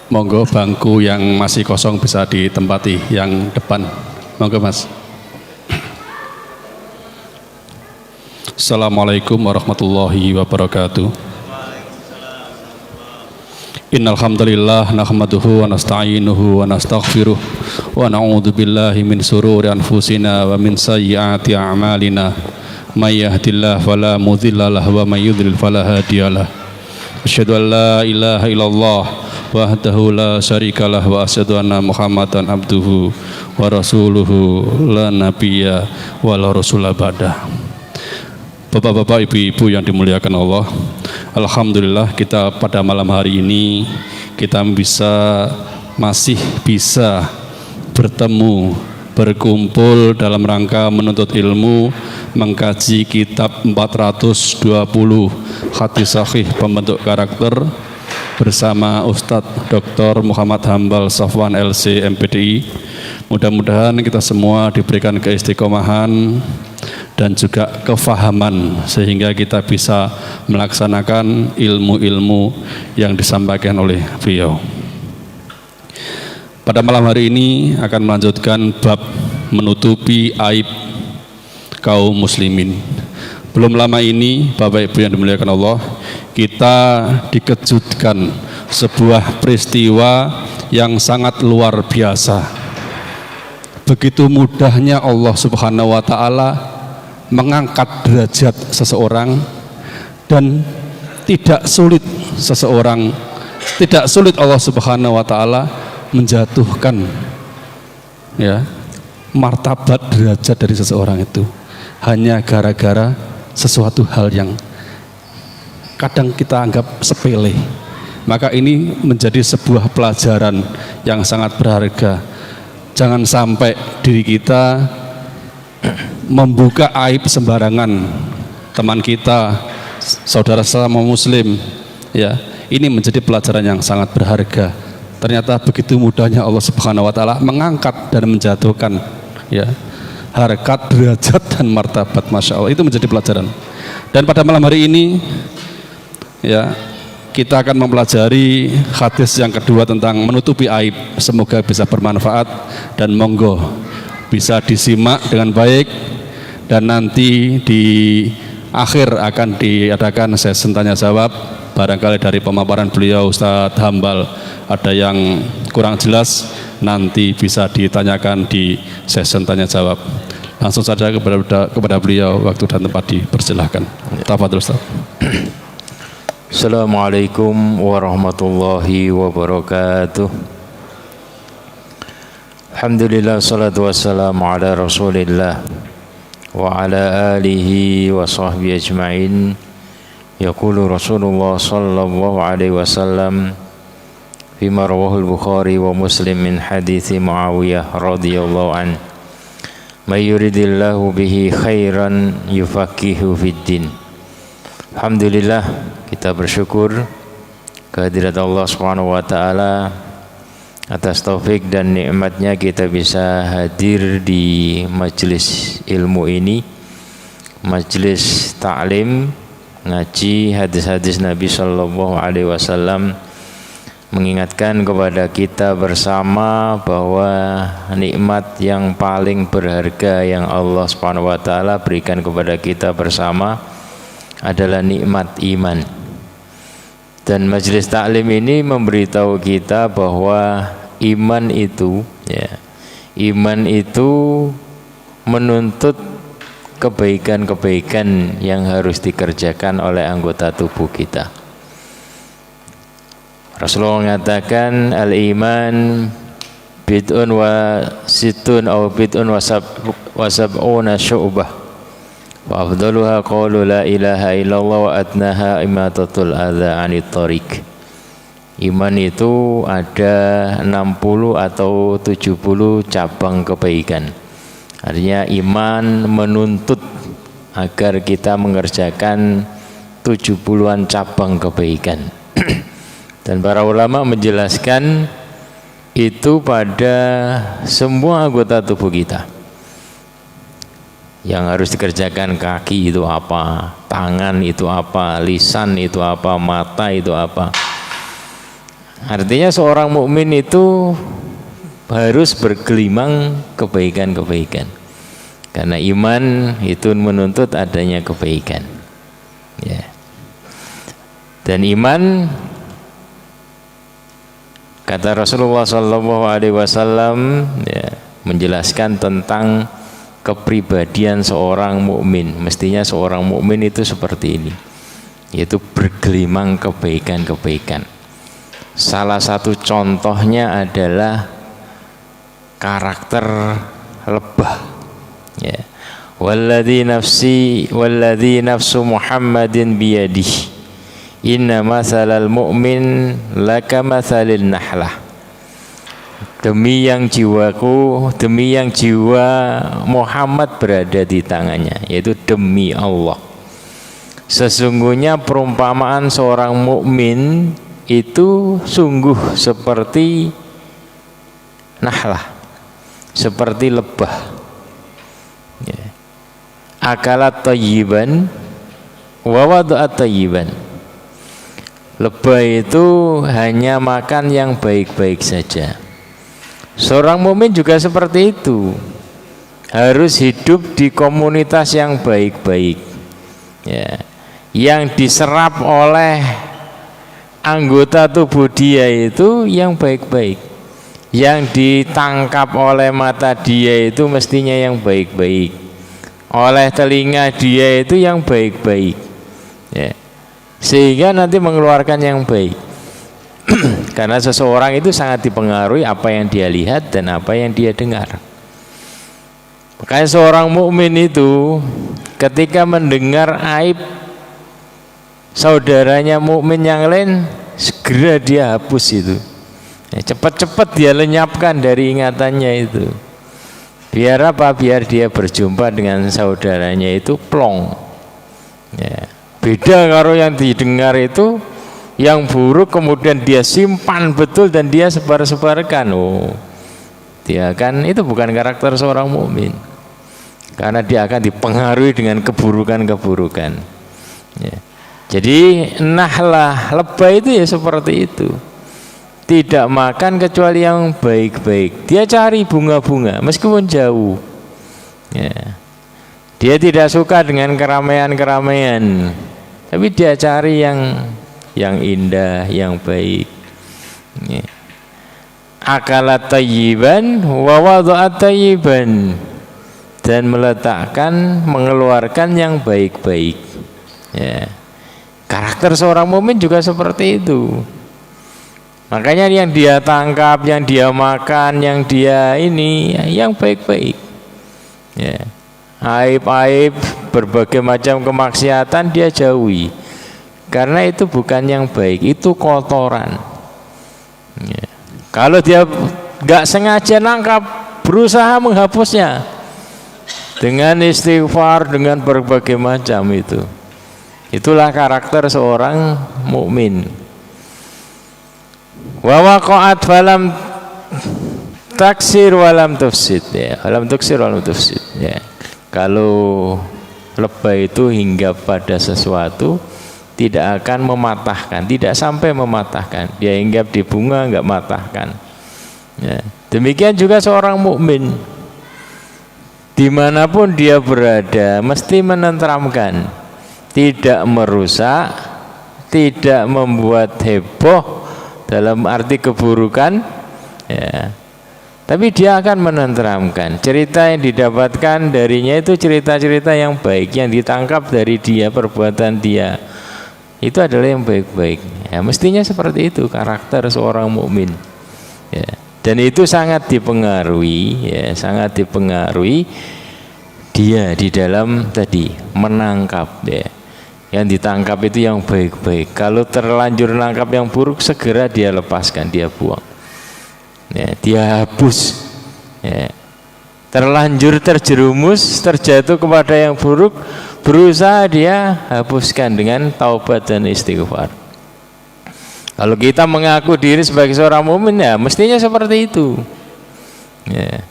Monggo bangku yang masih kosong bisa ditempati yang depan. Monggo Mas. Assalamualaikum warahmatullahi wabarakatuh. Innal hamdalillah nahmaduhu wa nasta'inuhu wa nastaghfiruh wa na'udzu billahi min shururi anfusina wa min sayyiati a'malina. May yahdihillahu fala mudilla lahu wa may yudlil fala hadiyalah. Asyhadu an la ilaha illallah wahdahu la syarikalah wa asyhadu anna Muhammadan abduhu wa rasuluhu la nabiyya wa la rasula ba'dah. Bapak-bapak, ibu-ibu yang dimuliakan Allah, alhamdulillah kita pada malam hari ini kita masih bisa bertemu, berkumpul dalam rangka menuntut ilmu, mengkaji kitab 420 hadis sahih pembentuk karakter bersama Ustadz Dr. Muhammad Hambal Safwan LC MPDI. Mudah-mudahan kita semua diberikan keistiqomahan dan juga kefahaman sehingga kita bisa melaksanakan ilmu-ilmu yang disampaikan oleh beliau. Pada malam hari ini akan melanjutkan bab menutupi aib kaum muslimin. Belum lama ini Bapak Ibu yang dimuliakan Allah, kita dikejutkan sebuah peristiwa yang sangat luar biasa. Begitu mudahnya Allah Subhanahu wa taala mengangkat derajat seseorang, dan tidak sulit Allah Subhanahu wa taala menjatuhkan martabat derajat dari seseorang itu hanya gara-gara sesuatu hal yang kadang kita anggap sepele. Maka ini menjadi sebuah pelajaran yang sangat berharga. Jangan sampai diri kita membuka aib sembarangan teman kita, saudara sesama muslim. Ini menjadi pelajaran yang sangat berharga. Ternyata begitu mudahnya Allah Subhanahu wa taala mengangkat dan menjatuhkan harkat, derajat dan martabat. Masya Allah, itu menjadi pelajaran. Dan pada malam hari ini kita akan mempelajari hadis yang kedua tentang menutupi aib. Semoga bisa bermanfaat dan monggo bisa disimak dengan baik, dan nanti di akhir akan diadakan sesi tanya jawab. Barangkali dari pemaparan beliau Ustadz Hambal ada yang kurang jelas, nanti bisa ditanyakan di sesi tanya jawab. Langsung saja kepada beliau, waktu dan tempat dipersilahkan. Tafadhol Ustaz. Assalamualaikum warahmatullahi wabarakatuh. Alhamdulillah, salatu wassalamu ala rasulillah wa ala alihi wa sahbihi ajma'in. Yaqulu Rasulullah sallallahu alaihi wasallam fima rawahul Bukhari wa Muslim min hadithi Muawiyah radhiyallahu an, may yuridillahu bihi khairan yufaqihu fid din. Alhamdulillah, kita bersyukur kehadirat Allah Subhanahu wa taala atas taufik dan nikmatnya kita bisa hadir di majelis ilmu ini, majelis ta'lim, ngaji hadis-hadis Nabi sallallahu alaihi wasallam, mengingatkan kepada kita bersama bahwa nikmat yang paling berharga yang Allah Subhanahu wa taala berikan kepada kita bersama adalah nikmat iman. Dan majelis taklim ini memberitahu kita bahwa iman itu menuntut kebaikan-kebaikan yang harus dikerjakan oleh anggota tubuh kita. Rasulullah mengatakan al-iman bid'un wa situn aw bid'un wa sab'una syu'bah wa afdaluha qaulu la ilaha illallah wa adnaha imatatul adza 'anit thariq. Iman itu ada 60 atau 70 cabang kebaikan. Artinya iman menuntut agar kita mengerjakan 70-an cabang kebaikan. Dan para ulama menjelaskan itu pada semua anggota tubuh kita. Yang harus dikerjakan, kaki itu apa, tangan itu apa, lisan itu apa, mata itu apa. Artinya seorang mukmin itu harus bergelimang kebaikan-kebaikan. Karena iman itu menuntut adanya kebaikan. Ya. Dan iman, kata Rasulullah SAW, ya, menjelaskan tentang kepribadian seorang mukmin. Mestinya seorang mukmin itu seperti ini, yaitu bergelimang kebaikan-kebaikan. Salah satu contohnya adalah karakter lebah. Ya. Walladzi nafsu Muhammadin biyadihi inna mathalal mu'min laka mathalil nahlah. Demi yang jiwaku, demi yang jiwa Muhammad berada di tangannya, yaitu demi Allah, sesungguhnya perumpamaan seorang mukmin itu sungguh seperti nahlah, seperti lebah. Ya. Akalat thayyiban wa wada'at thayyiban. Lebah itu hanya makan yang baik-baik saja. Seorang mukmin juga seperti itu, harus hidup di komunitas yang baik-baik, ya, yang diserap oleh anggota tubuh dia itu yang baik-baik, yang ditangkap oleh mata dia itu mestinya yang baik-baik, oleh telinga dia itu yang baik-baik, ya, sehingga nanti mengeluarkan yang baik. Karena seseorang itu sangat dipengaruhi apa yang dia lihat dan apa yang dia dengar. Makanya seorang mukmin itu ketika mendengar aib saudaranya mukmin yang lain, segera dia hapus itu. Ya, cepat-cepat dia lenyapkan dari ingatannya itu. Biar apa? Biar dia berjumpa dengan saudaranya itu plong. Ya, beda kalau yang didengar itu yang buruk kemudian dia simpan betul dan dia sebar-sebarkan. Oh, dia kan itu bukan karakter seorang mukmin, karena dia akan dipengaruhi dengan keburukan-keburukan. Ya. Jadi nahlah, lebah itu ya seperti itu, tidak makan kecuali yang baik-baik. Dia cari bunga-bunga meskipun jauh. Ya. Dia tidak suka dengan keramaian-keramaian, tapi dia cari yang indah, yang baik. Ya. Akalat thayyiban wa wada'at thayyiban, dan meletakkan, mengeluarkan yang baik-baik. Ya. Karakter seorang mukmin juga seperti itu. Makanya yang dia tangkap, yang dia makan, yang dia ini, yang baik-baik. Ya. Aib-aib, berbagai macam kemaksiatan dia jauhi. Karena itu bukan yang baik, itu kotoran. Ya. Kalau dia nggak sengaja nangkap, berusaha menghapusnya dengan istighfar, dengan berbagai macam itu. Itulah karakter seorang mukmin. Wa waqa'at falam taksir walam tufsid. Ya, walam tuksir walam tufsid. Ya. Kalau lebah itu hinggap pada sesuatu, tidak akan mematahkan, tidak sampai mematahkan. Dia hinggap di bunga enggak matahkan. Ya. Demikian juga seorang mukmin, dimanapun dia berada mesti menenteramkan, tidak merusak, tidak membuat heboh dalam arti keburukan, ya. Tapi dia akan menenteramkan. Cerita yang didapatkan darinya itu cerita-cerita yang baik, yang ditangkap dari dia, perbuatan dia itu adalah yang baik-baik. Ya, mestinya seperti itu karakter seorang mukmin. Ya. Dan itu sangat dipengaruhi, ya, sangat dipengaruhi dia di dalam tadi menangkap. Ya. Yang ditangkap itu yang baik-baik. Kalau terlanjur menangkap yang buruk, segera dia lepaskan, dia buang. Ya, dia hapus. Ya. Terlanjur terjerumus, terjatuh kepada yang buruk, berusaha dia hapuskan dengan taubat dan istighfar. Kalau kita mengaku diri sebagai seorang mukmin, ya mestinya seperti itu. Ya.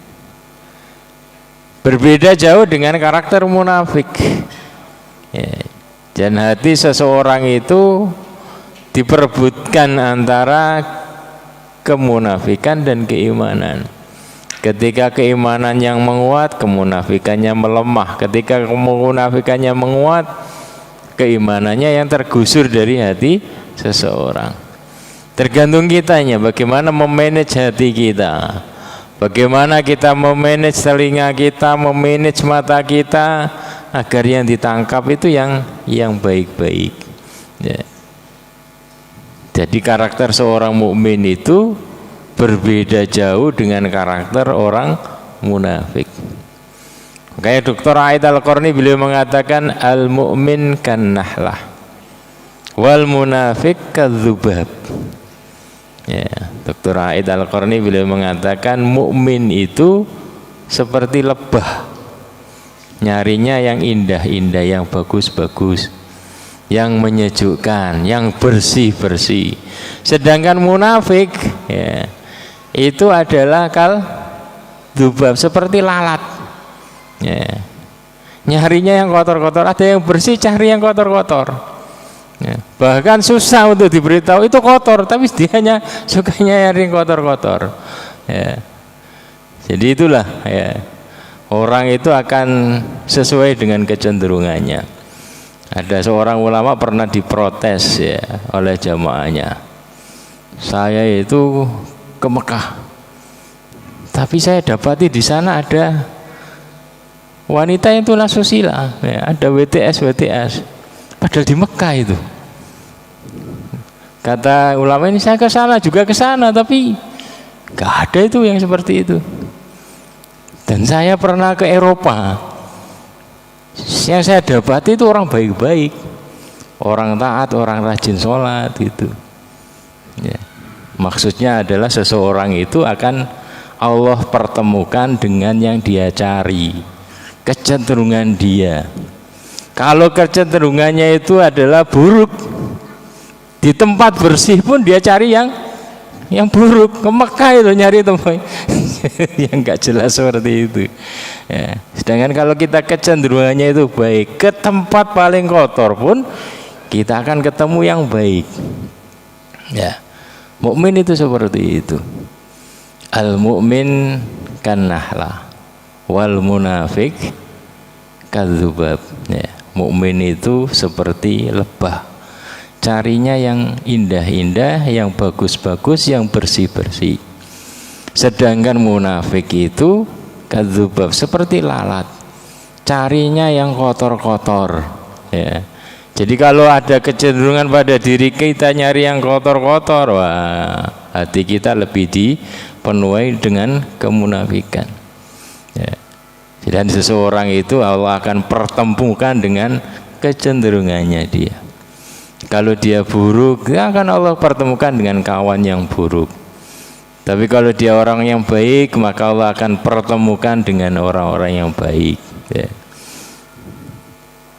Berbeda jauh dengan karakter munafik. Ya. Dan hati seseorang itu diperebutkan antara kemunafikan dan keimanan. Ketika keimanan yang menguat, kemunafikannya melemah. Ketika kemunafikannya menguat, keimanannya yang tergusur dari hati seseorang. Tergantung kitanya bagaimana memanage hati kita, bagaimana kita memanage telinga kita, memanage mata kita, agar yang ditangkap itu yang baik-baik. Ya. Jadi karakter seorang mukmin itu berbeda jauh dengan karakter orang munafik. Kayak Dr. Aid Al-Qarni beliau mengatakan al-mu'min kan nahlah wal munafik kadzubab. Ya, Dr. Aid Al-Qarni beliau mengatakan mukmin itu seperti lebah. Nyarinya yang indah-indah, yang bagus-bagus, yang menyejukkan, yang bersih-bersih. Sedangkan munafik ya, itu adalah kal dzubab, seperti lalat ya. Nyarinya yang kotor-kotor, ada yang bersih cari yang kotor-kotor ya. Bahkan susah untuk diberitahu itu kotor, tapi dia hanya sukanya nyari yang kotor-kotor ya. Jadi itulah ya, orang itu akan sesuai dengan kecenderungannya. Ada seorang ulama pernah diprotes ya oleh jamaahnya, saya itu ke Mekah, tapi saya dapati di sana ada wanita yang tunas susila ya, ada WTS, padahal di Mekah itu. Kata ulama ini, saya ke sana juga ke sana, tapi nggak ada itu yang seperti itu. Dan saya pernah ke Eropa, yang saya dapati itu orang baik-baik, orang taat, orang rajin sholat gitu ya. Maksudnya adalah seseorang itu akan Allah pertemukan dengan yang dia cari, kecenderungan dia. Kalau kecenderungannya itu adalah buruk, di tempat bersih pun dia cari yang buruk. Ke Mekah itu nyari tempat yang nggak jelas seperti itu ya. Sedangkan kalau kita kecenderungannya itu baik, ke tempat paling kotor pun kita akan ketemu yang baik ya. Mukmin itu seperti itu. Al mu'min kan nahla wal munafik kadzubab ya. Mukmin itu seperti lebah, carinya yang indah-indah, yang bagus-bagus, yang bersih-bersih. Sedangkan munafik itu kadzubab, seperti lalat, carinya yang kotor-kotor ya. Jadi kalau ada kecenderungan pada diri kita nyari yang kotor-kotor, wah, hati kita lebih dipenuhi dengan kemunafikan ya. Dan seseorang itu Allah akan pertemukan dengan kecenderungannya dia. Kalau dia buruk, dia akan Allah pertemukan dengan kawan yang buruk. Tapi kalau dia orang yang baik, maka Allah akan pertemukan dengan orang-orang yang baik ya.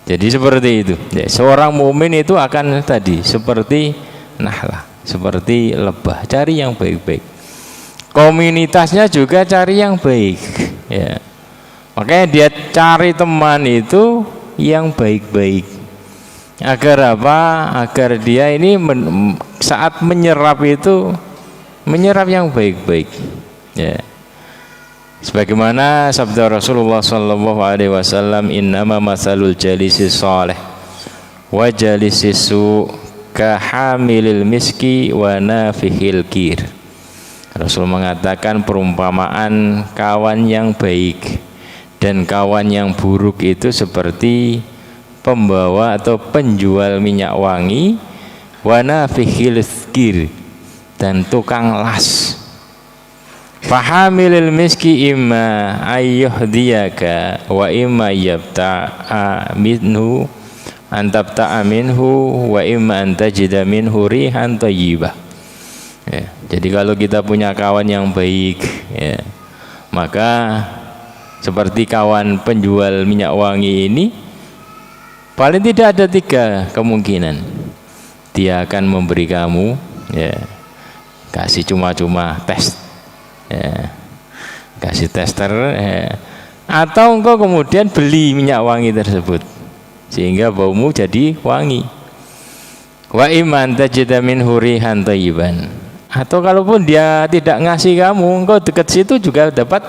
Jadi seperti itu ya. Seorang mukmin itu akan tadi seperti nahlah, seperti lebah, cari yang baik-baik. Komunitasnya juga cari yang baik ya. Makanya dia cari teman itu yang baik-baik. Agar apa? Agar dia ini saat menyerap itu menyerap yang baik-baik ya. Sebagaimana sabda Rasulullah sallallahu alaihi wasallam, innama masalul jalisis salih wa jalisis su ka hamilil miski wa nafihil kir. Rasul mengatakan perumpamaan kawan yang baik dan kawan yang buruk itu seperti pembawa atau penjual minyak wangi, wa nafihil kir, dan tukang las. Fahamilil miski imma ayyuhdiyaka wa imma yabta'a minhu antabta'a minhu wa imma antajida minhu rihan thayyibah ya. Jadi kalau kita punya kawan yang baik ya, maka seperti kawan penjual minyak wangi ini, paling tidak ada 3 kemungkinan. Dia akan memberi kamu ya, kasih cuma-cuma tes ya, kasih tester ya. Atau engkau kemudian beli minyak wangi tersebut sehingga baumu jadi wangi. Wa iman tajida min hurihan thayyiban, Atau kalaupun dia tidak ngasih kamu, engkau dekat situ juga dapat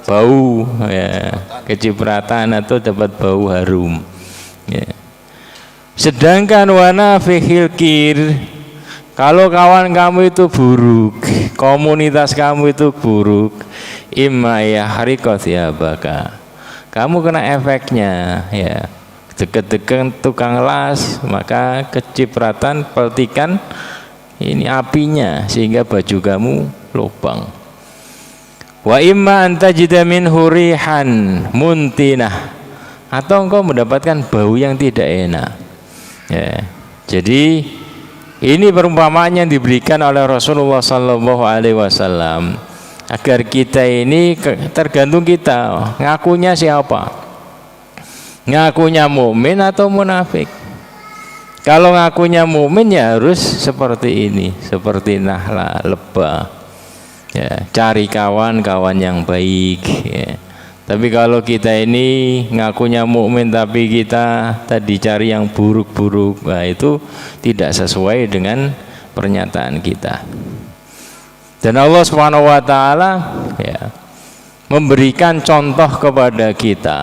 bau ya, kecipratan atau dapat bau harum ya. Sedangkan wana fihil kir, kalau kawan kamu itu buruk, komunitas kamu itu buruk, imma ya harikot ya baka, kamu kena efeknya ya. Deket-deket tukang las, maka kecipratan peltikan ini apinya sehingga baju kamu lubang. Wa imma antajida min hurihan muntinah, atau engkau mendapatkan bau yang tidak enak ya. Jadi ini perumpamaan yang diberikan oleh Rasulullah Sallallahu Alaihi Wasallam agar kita ini tergantung kita ngakunya siapa, ngakunya mukmin atau munafik. Kalau ngakunya mukmin ya harus seperti ini, seperti nahla lebah ya, cari kawan-kawan yang baik ya. Tapi kalau kita ini ngakunya mukmin tapi kita tadi cari yang buruk-buruk, nah itu tidak sesuai dengan pernyataan kita. Dan Allah Subhanahu wa taala ya memberikan contoh kepada kita.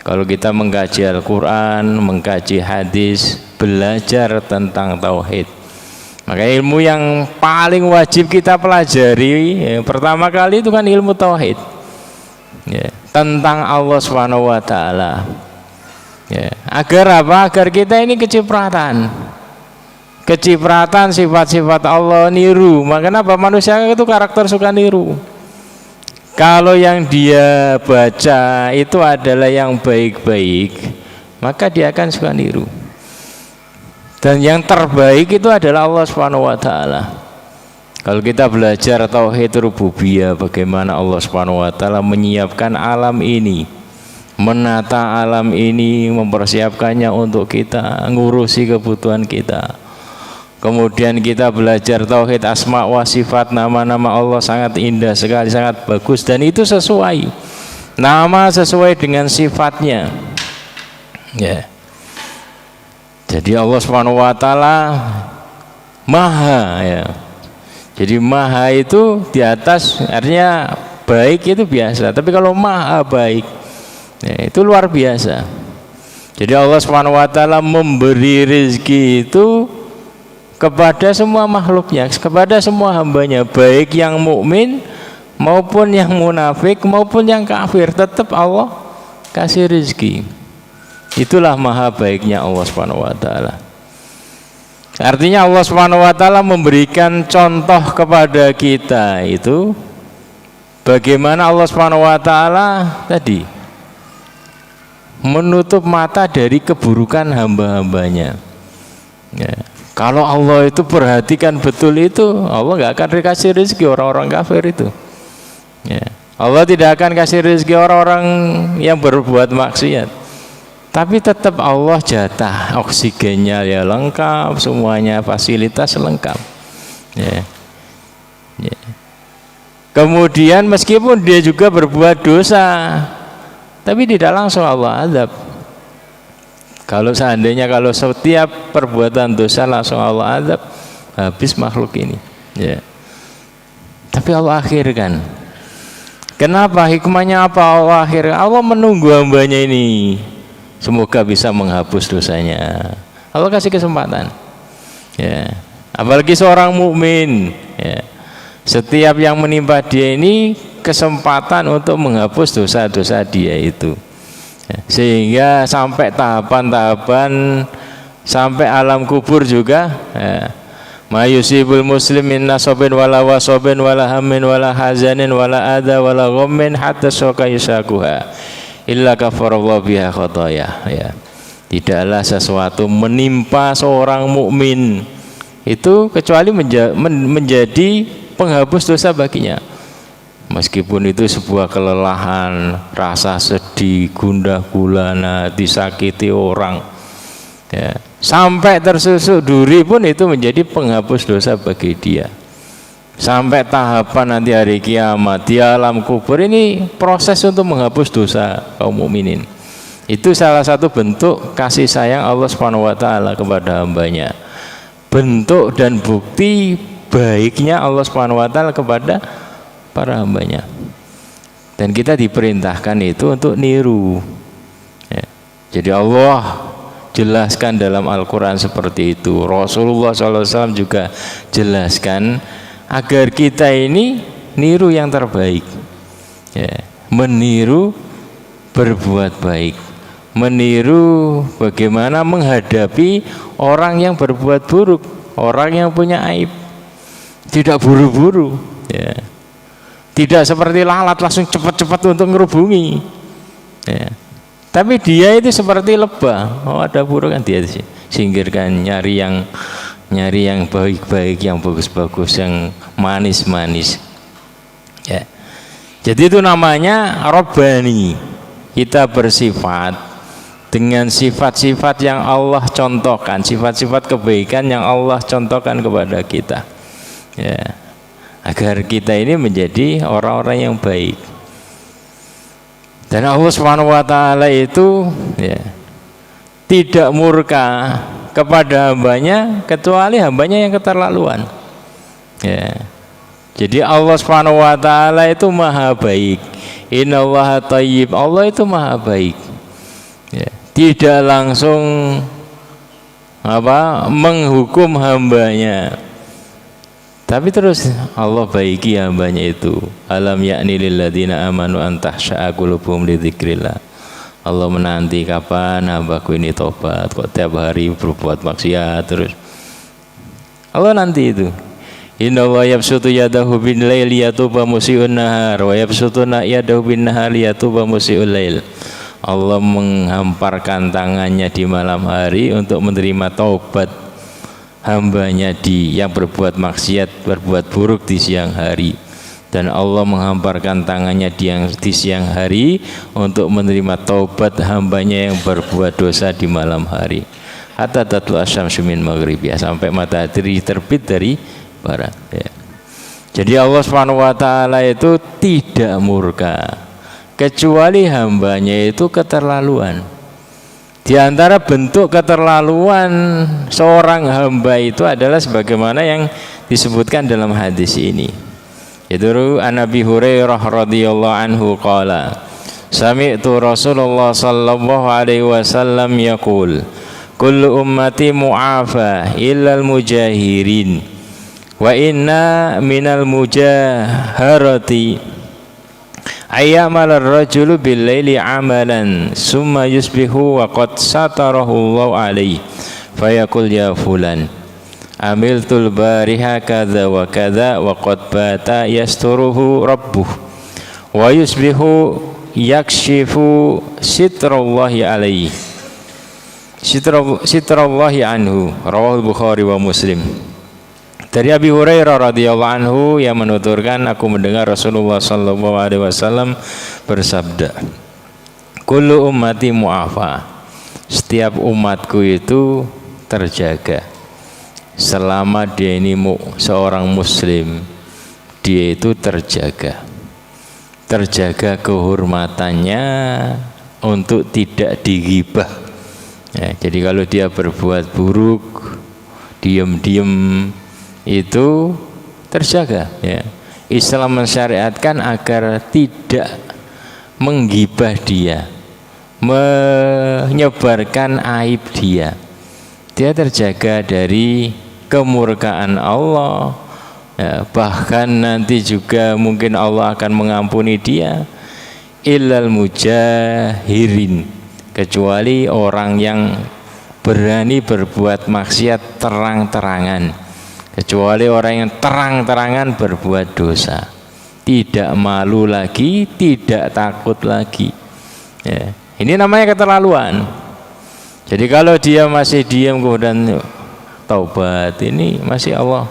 Kalau kita mengkaji Al-Quran, mengkaji hadis, belajar tentang tauhid, maka ilmu yang paling wajib kita pelajari ya, pertama kali itu kan ilmu tauhid ya, tentang Allah Subhanahu wa taala ya. Agar apa? Agar kita ini kecipratan sifat-sifat Allah niru. Makanya apa? Manusia itu karakter suka niru. Kalau yang dia baca itu adalah yang baik-baik, maka dia akan suka niru. Dan yang terbaik itu adalah Allah Subhanahu wa taala. Kalau kita belajar tauhid rububiyah, bagaimana Allah Subhanahu wa taala menyiapkan alam ini, menata alam ini, mempersiapkannya untuk kita, ngurusi kebutuhan kita. Kemudian kita belajar tauhid asma wa sifat, nama-nama Allah sangat indah sekali, sangat bagus, dan itu sesuai nama sesuai dengan sifatnya ya. Jadi Allah Subhanahu wa taala maha ya. Jadi maha itu di atas, artinya baik itu biasa, tapi kalau maha baik ya, itu luar biasa. Jadi Allah Subhanahu wa taala memberi rezeki itu kepada semua makhluknya, kepada semua hambanya, baik yang mukmin maupun yang munafik maupun yang kafir, tetap Allah kasih rezeki. Itulah maha baiknya Allah Subhanahu wa taala. Artinya Allah Subhanahu wa taala memberikan contoh kepada kita itu bagaimana Allah Subhanahu wa taala tadi menutup mata dari keburukan hamba-hambanya ya. Kalau Allah itu perhatikan betul itu, Allah nggak akan dikasih rezeki orang-orang kafir itu ya. Allah tidak akan kasih rezeki orang-orang yang berbuat maksiat, tapi tetap Allah jatah oksigennya ya lengkap, semuanya fasilitas lengkap ya. Ya. Kemudian meskipun dia juga berbuat dosa, tapi tidak langsung Allah azab. Kalau seandainya kalau setiap perbuatan dosa langsung Allah azab, habis makhluk ini ya. Tapi Allah akhirkan. Kenapa? Hikmahnya apa Allah akhirkan? Allah menunggu hambanya ini semoga bisa menghapus dosanya. Allah kasih kesempatan ya. Apalagi seorang mukmin ya, setiap yang menimpa dia ini kesempatan untuk menghapus dosa-dosa dia itu ya. Sehingga sampai tahapan-tahapan sampai alam kubur juga ya. Ma yusibul muslimin nasobin wala wasobin wala hamin wala hazanin wala adha wala ghammin hatta soka yusakuha illa kafarallahu biha khotoya ya. Tidaklah sesuatu menimpa seorang mukmin itu kecuali menjadi penghapus dosa baginya. Meskipun itu sebuah kelelahan, rasa sedih, gundah gulana, disakiti orang ya. Sampai tersusuk duri pun itu menjadi penghapus dosa bagi dia. Sampai tahapan nanti hari kiamat di alam kubur ini proses untuk menghapus dosa kaum mukminin. Itu salah satu bentuk kasih sayang Allah Subhanahu wa taala kepada hambanya. Bentuk dan bukti baiknya Allah Subhanahu wa taala kepada para hambanya. Dan kita diperintahkan itu untuk niru. Ya. Jadi Allah jelaskan dalam Al-Quran seperti itu. Rasulullah SAW juga jelaskan agar kita ini niru yang terbaik. Ya. Meniru berbuat baik, meniru bagaimana menghadapi orang yang berbuat buruk, orang yang punya aib. Tidak buru-buru, ya. Tidak seperti lalat langsung cepat-cepat untuk ngerubungi, ya. Tapi dia itu seperti lebah. Oh, ada burung kan dia singkirkan, nyari yang baik-baik, yang bagus-bagus, yang manis-manis, ya. Jadi itu namanya Rabbani. Kita bersifat dengan sifat-sifat yang Allah contohkan, sifat-sifat kebaikan yang Allah contohkan kepada kita, ya, agar kita ini menjadi orang-orang yang baik. Dan Allah Subhanahu wa taala itu, ya, tidak murka kepada hambanya kecuali hambanya yang keterlaluan, ya. Jadi Allah Subhanahu wa taala itu maha baik. Innallaha thayyib. Allah itu maha baik, ya. Tidak langsung menghukum hambanya, tapi terus Allah baiki hambanya itu. Alam ya'ni lil ladzina amanu an tahsha'a qulubuhum li dzikrillah. Allah menanti kapan hambaku ini tobat, kok tiap hari berbuat maksiat terus. Allah nanti itu. Inna wa yabsutu yadahu bin laili yatuba musi'un nahar wa yabsutu yadahu bin nahari yatuba musi'ul lail. Allah menghamparkan tangannya di malam hari untuk menerima taubat hambanya yang berbuat maksiat, berbuat buruk di siang hari. Dan Allah menghamparkan tangannya di siang hari untuk menerima taubat hambanya yang berbuat dosa di malam hari. Hatta tatlu asyamsu min maghribiha, sampai matahari terbit dari barat, ya. Jadi Allah Subhanahu wa taala itu tidak murka kecuali hambanya itu keterlaluan. Di antara bentuk keterlaluan seorang hamba itu adalah sebagaimana yang disebutkan dalam hadis ini. Itu an Abi Hurairah radhiyallahu anhu qala sami'tu Rasulullah sallallahu alaihi wasallam yaqul kullu ummati mu'afa illal mujahirin wa inna minal mujaharati ayyamal ar-rajulu bil laili amalan summa yusbihu wa qad satarahu Allah alaihi fayaqul ya fulan amiltul bariha kadza wa kadza wa qad bata yasturuhu rabbuh wa yusbihu yakshifu sitrallahi alaihi sitrallahi anhu. Rawahul Bukhari wa Muslim. Dari Abi Hurairah radhiyallahu anhu yang menuturkan, aku mendengar Rasulullah sallallahu alaihi wasallam bersabda, kullu ummati mu'afa, setiap umatku itu terjaga selama dia ini seorang muslim. Dia itu terjaga kehormatannya untuk tidak dighibah, ya. Jadi kalau dia berbuat buruk, diam-diam, itu terjaga, ya. Islam mensyariatkan agar tidak menggibah dia, menyebarkan aib dia. Dia terjaga dari kemurkaan Allah, ya. Bahkan nanti juga mungkin Allah akan mengampuni dia. Illal mujahirin, kecuali orang yang berani berbuat maksiat terang-terangan, kecuali orang yang terang-terangan berbuat dosa, tidak malu lagi, tidak takut lagi, ya. Ini namanya keterlaluan. Jadi kalau dia masih diam kemudian taubat, ini masih Allah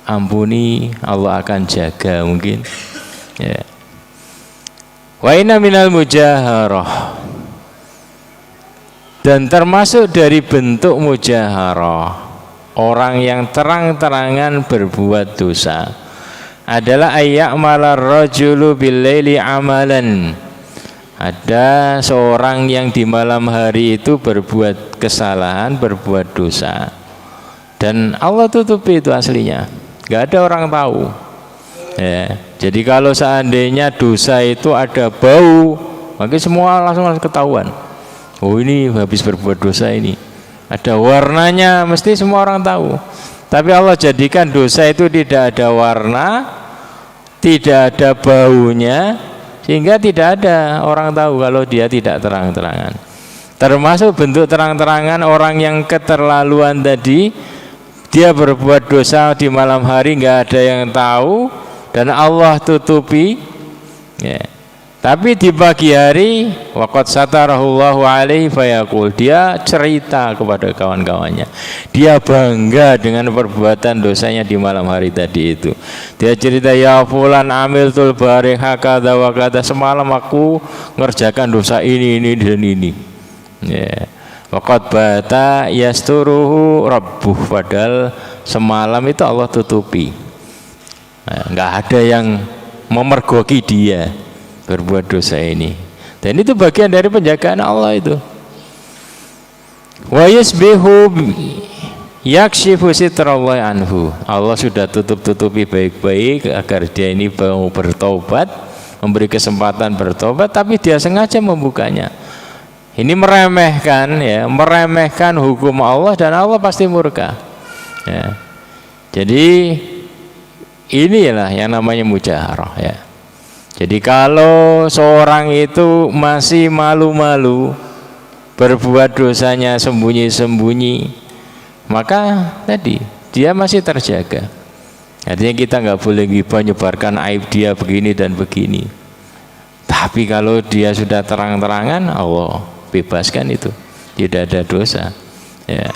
ampuni, Allah akan jaga mungkin, ya. Wa inna minal mujaharah, dan termasuk dari bentuk mujaharah, orang yang terang-terangan berbuat dosa, adalah ayya'malar rajulu bil laili amalan. Ada seorang yang di malam hari itu berbuat kesalahan, berbuat dosa, dan Allah tutupi itu aslinya. nggak ada orang tahu. Ya, jadi kalau seandainya dosa itu ada bau, maka semua langsung ketahuan. Oh, ini habis berbuat dosa ini. Ada warnanya, mesti semua orang tahu. Tapi Allah jadikan dosa itu tidak ada warna, tidak ada baunya, sehingga tidak ada orang tahu kalau dia tidak terang-terangan. Termasuk bentuk terang-terangan orang yang keterlaluan tadi, dia berbuat dosa di malam hari nggak ada yang tahu dan Allah tutupi. Ya. Tapi di pagi hari waqad satarahullahu alaihi fayaqul, dia cerita kepada kawan-kawannya. Dia bangga dengan perbuatan dosanya di malam hari tadi itu. Dia cerita, ya fulan amiltul bariha kadza wa kadza, semalam aku ngerjakan dosa ini dan ini. Ya. Waqad bata yasturuhu rabbuh, padahal semalam itu Allah tutupi. Nah, enggak ada yang memergoki dia berbuat dosa ini. Dan itu bagian dari penjagaan Allah itu. Wa yusbihu yakshifu sitrallahi anhu. Allah sudah tutupi baik-baik agar dia ini mau bertobat, memberi kesempatan bertobat, tapi dia sengaja membukanya. Ini meremehkan, ya, meremehkan hukum Allah, dan Allah pasti murka. Ya. Jadi inilah yang namanya mujaharah, ya. Jadi kalau seorang itu masih malu-malu berbuat dosanya sembunyi-sembunyi, maka tadi dia masih terjaga. Artinya kita nggak boleh ghibah, nyebarkan aib dia begini dan begini. Tapi kalau dia sudah terang-terangan, Allah bebaskan itu, tidak ada dosa. Ya.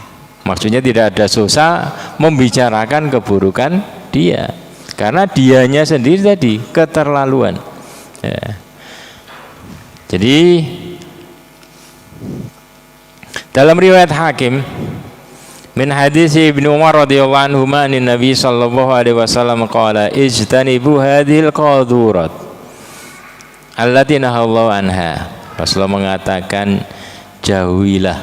Maksudnya tidak ada dosa membicarakan keburukan dia, karena dianya sendiri tadi keterlaluan. Ya. Jadi dalam riwayat Hakim min hadis Ibnu Umar radhiyallahu anhu an Nabi sallallahu alaihi wasallam qala ijtanibu hadhil qadurat allati nahallahu anha. Rasulullah mengatakan, jauhilah,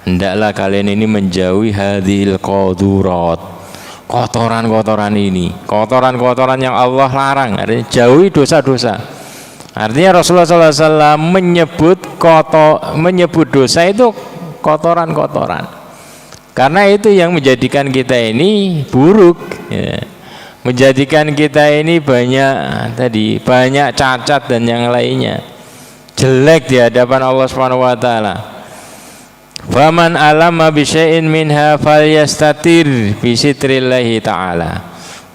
hendaklah kalian ini menjauhi hadhil qadurat, kotoran-kotoran ini, kotoran-kotoran yang Allah larang. Artinya jauhi dosa-dosa. Artinya Rasulullah SAW menyebut dosa itu kotoran-kotoran, karena itu yang menjadikan kita ini buruk, ya. Menjadikan kita ini banyak cacat dan yang lainnya, jelek di hadapan Allah Subhanahu wa taala. Faman alama bi syai'in minha falyastatir bi sitrillahi ta'ala.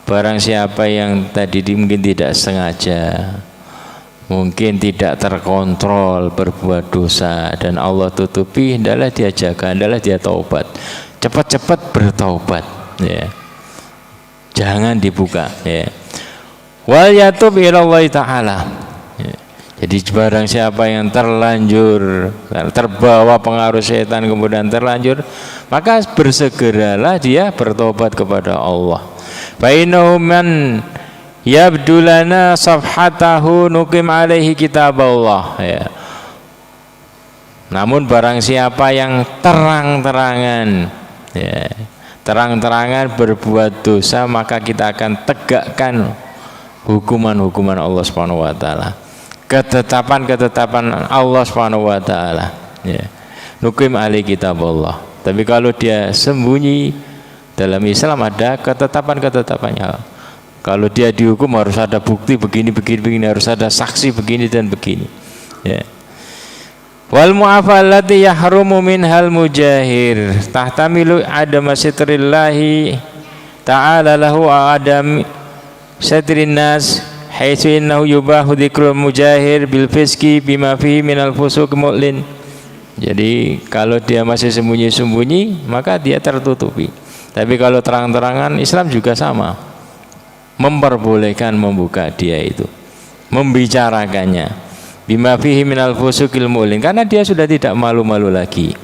Barang siapa yang tadi mungkin tidak sengaja, mungkin tidak terkontrol berbuat dosa dan Allah tutupi, hendaklah dia jaga, hendaklah dia taubat. Cepat-cepat bertaubat, ya. Jangan dibuka, ya. Wal yatub ilallahi ta'ala. Jadi barang siapa yang terlanjur terbawa pengaruh setan kemudian terlanjur, maka bersegeralah dia bertobat kepada Allah. Fa innahu man yabdulana safhatahu nuqim alaihi kitaballah, ya. Namun barang siapa yang terang-terangan, ya, terang-terangan berbuat dosa, maka kita akan tegakkan hukuman-hukuman Allah Subhanahu wa taala. Ketetapan Allah Subhanahu wa taala, ya. Nuqim alaihi kitaballah. Tapi kalau dia sembunyi, dalam Islam ada ketetapan-ketetapannya. Kalau dia dihukum harus ada bukti begini, harus ada saksi begini dan begini, ya. Wal mu'afa allati yahrumu minhal mujahir tahtamilu adama sitrillahi ta'ala lahu adam satrin nas haitsu innahu yubahu dzikrul mujahir bil fiski bima fihi minal fusuq mu'lin. Jadi kalau dia masih sembunyi-sembunyi, maka dia tertutupi. Tapi kalau terang-terangan, Islam juga sama, memperbolehkan membuka dia itu, membicarakannya bima fihi minal fusuqil mu'lin, karena dia sudah tidak malu-malu lagi.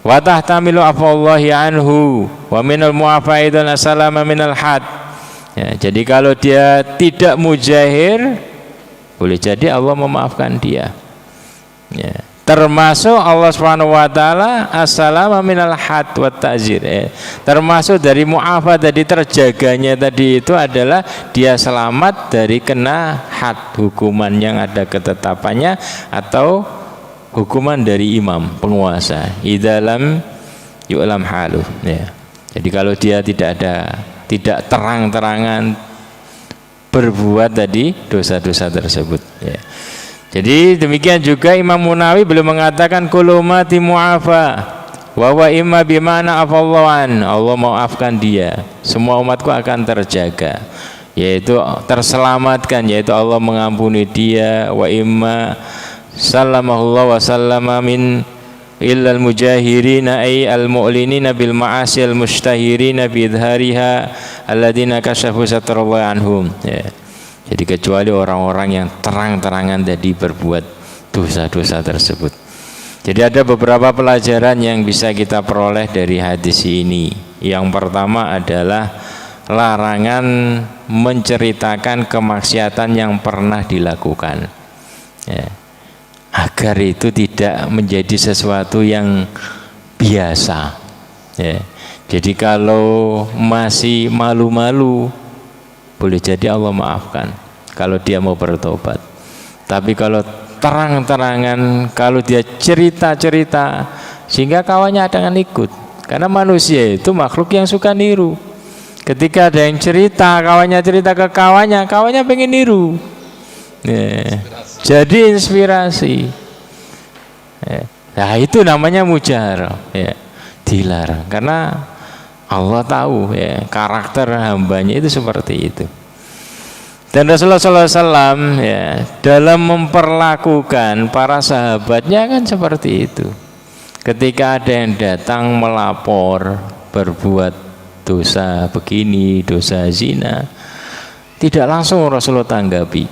Wa tahtamilu afallahi anhu wa minal mu'afaidan assalama minal had. Ya, jadi kalau dia tidak mujahir, boleh jadi Allah memaafkan dia, ya. Termasuk Allah Subhanahu wa taala as-salama minal had wa ta'zir. Termasuk dari mu'afat, dari terjaganya tadi itu adalah dia selamat dari kena had, hukuman yang ada ketetapannya atau hukuman dari imam penguasa. Idalam yu'lam halu, ya. Jadi kalau dia tidak terang-terangan berbuat tadi dosa-dosa tersebut, ya. Jadi demikian juga Imam Munawi beliau mengatakan kullu mati mu'afa wa wa imma bimana afallahu, Allah maafkan dia, semua umatku akan terjaga, yaitu terselamatkan, yaitu Allah mengampuni dia, wa imma sallamahullah wa sallama min illal mujahirina ay al mu'linina bil ma'asi al mustahirina bi idhariha alladziina kashafu satrallahi anhum, ya. Jadi kecuali orang-orang yang terang-terangan tadi berbuat dosa-dosa tersebut. Jadi ada beberapa pelajaran yang bisa kita peroleh dari hadis ini. Yang pertama adalah larangan menceritakan kemaksiatan yang pernah dilakukan, ya, agar itu tidak menjadi sesuatu yang biasa, ya. Jadi kalau masih malu-malu, boleh jadi Allah maafkan kalau dia mau bertobat. Tapi kalau terang-terangan, kalau dia cerita-cerita sehingga kawannya akan ikut, karena manusia itu makhluk yang suka niru. Ketika ada yang cerita, kawannya cerita ke kawannya, kawannya pengen niru, ya. Jadi inspirasi, ya. Nah itu namanya mujaharah, ya. Dilarang karena Allah tahu, ya, karakter hambanya itu seperti itu. Dan Rasulullah SAW, ya, dalam memperlakukan para sahabatnya kan seperti itu. Ketika ada yang datang melapor berbuat dosa begini, dosa zina, tidak langsung Rasulullah tanggapi.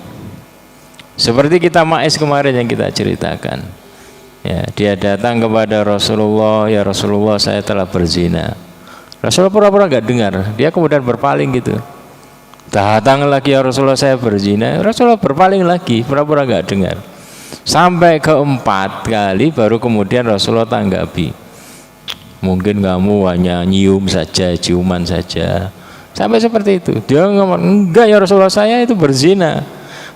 Seperti kita Ma'is kemarin yang kita ceritakan, ya, dia datang kepada Rasulullah, ya Rasulullah saya telah berzina. Rasulullah pura-pura gak dengar, dia kemudian berpaling gitu. Datang lagi, ya Rasulullah saya berzina. Rasulullah berpaling lagi, pura-pura gak dengar. Sampai keempat kali baru kemudian Rasulullah tanggapi. Mungkin kamu hanya nyium saja, ciuman saja. Sampai seperti itu. Dia ngomong, enggak ya Rasulullah saya itu berzina.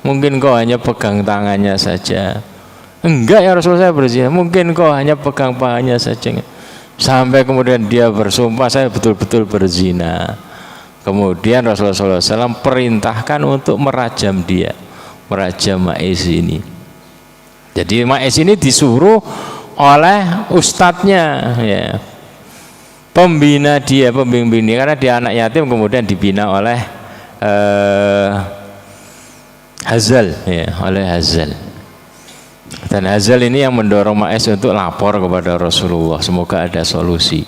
Mungkin kau hanya pegang tangannya saja. Enggak ya Rasulullah saya berzina. Mungkin kau hanya pegang pahanya saja. Sampai kemudian dia bersumpah saya betul-betul berzina. Kemudian Rasulullah SAW perintahkan untuk merajam dia, merajam Ma'is ini. Jadi Ma'is ini disuruh oleh ustadznya, ya, pembina dia, pembimbing dia, karena dia anak yatim kemudian dibina oleh Hazal, ya, oleh Hazal. Dan Hazal ini yang mendorong Ma'is untuk lapor kepada Rasulullah, semoga ada solusi,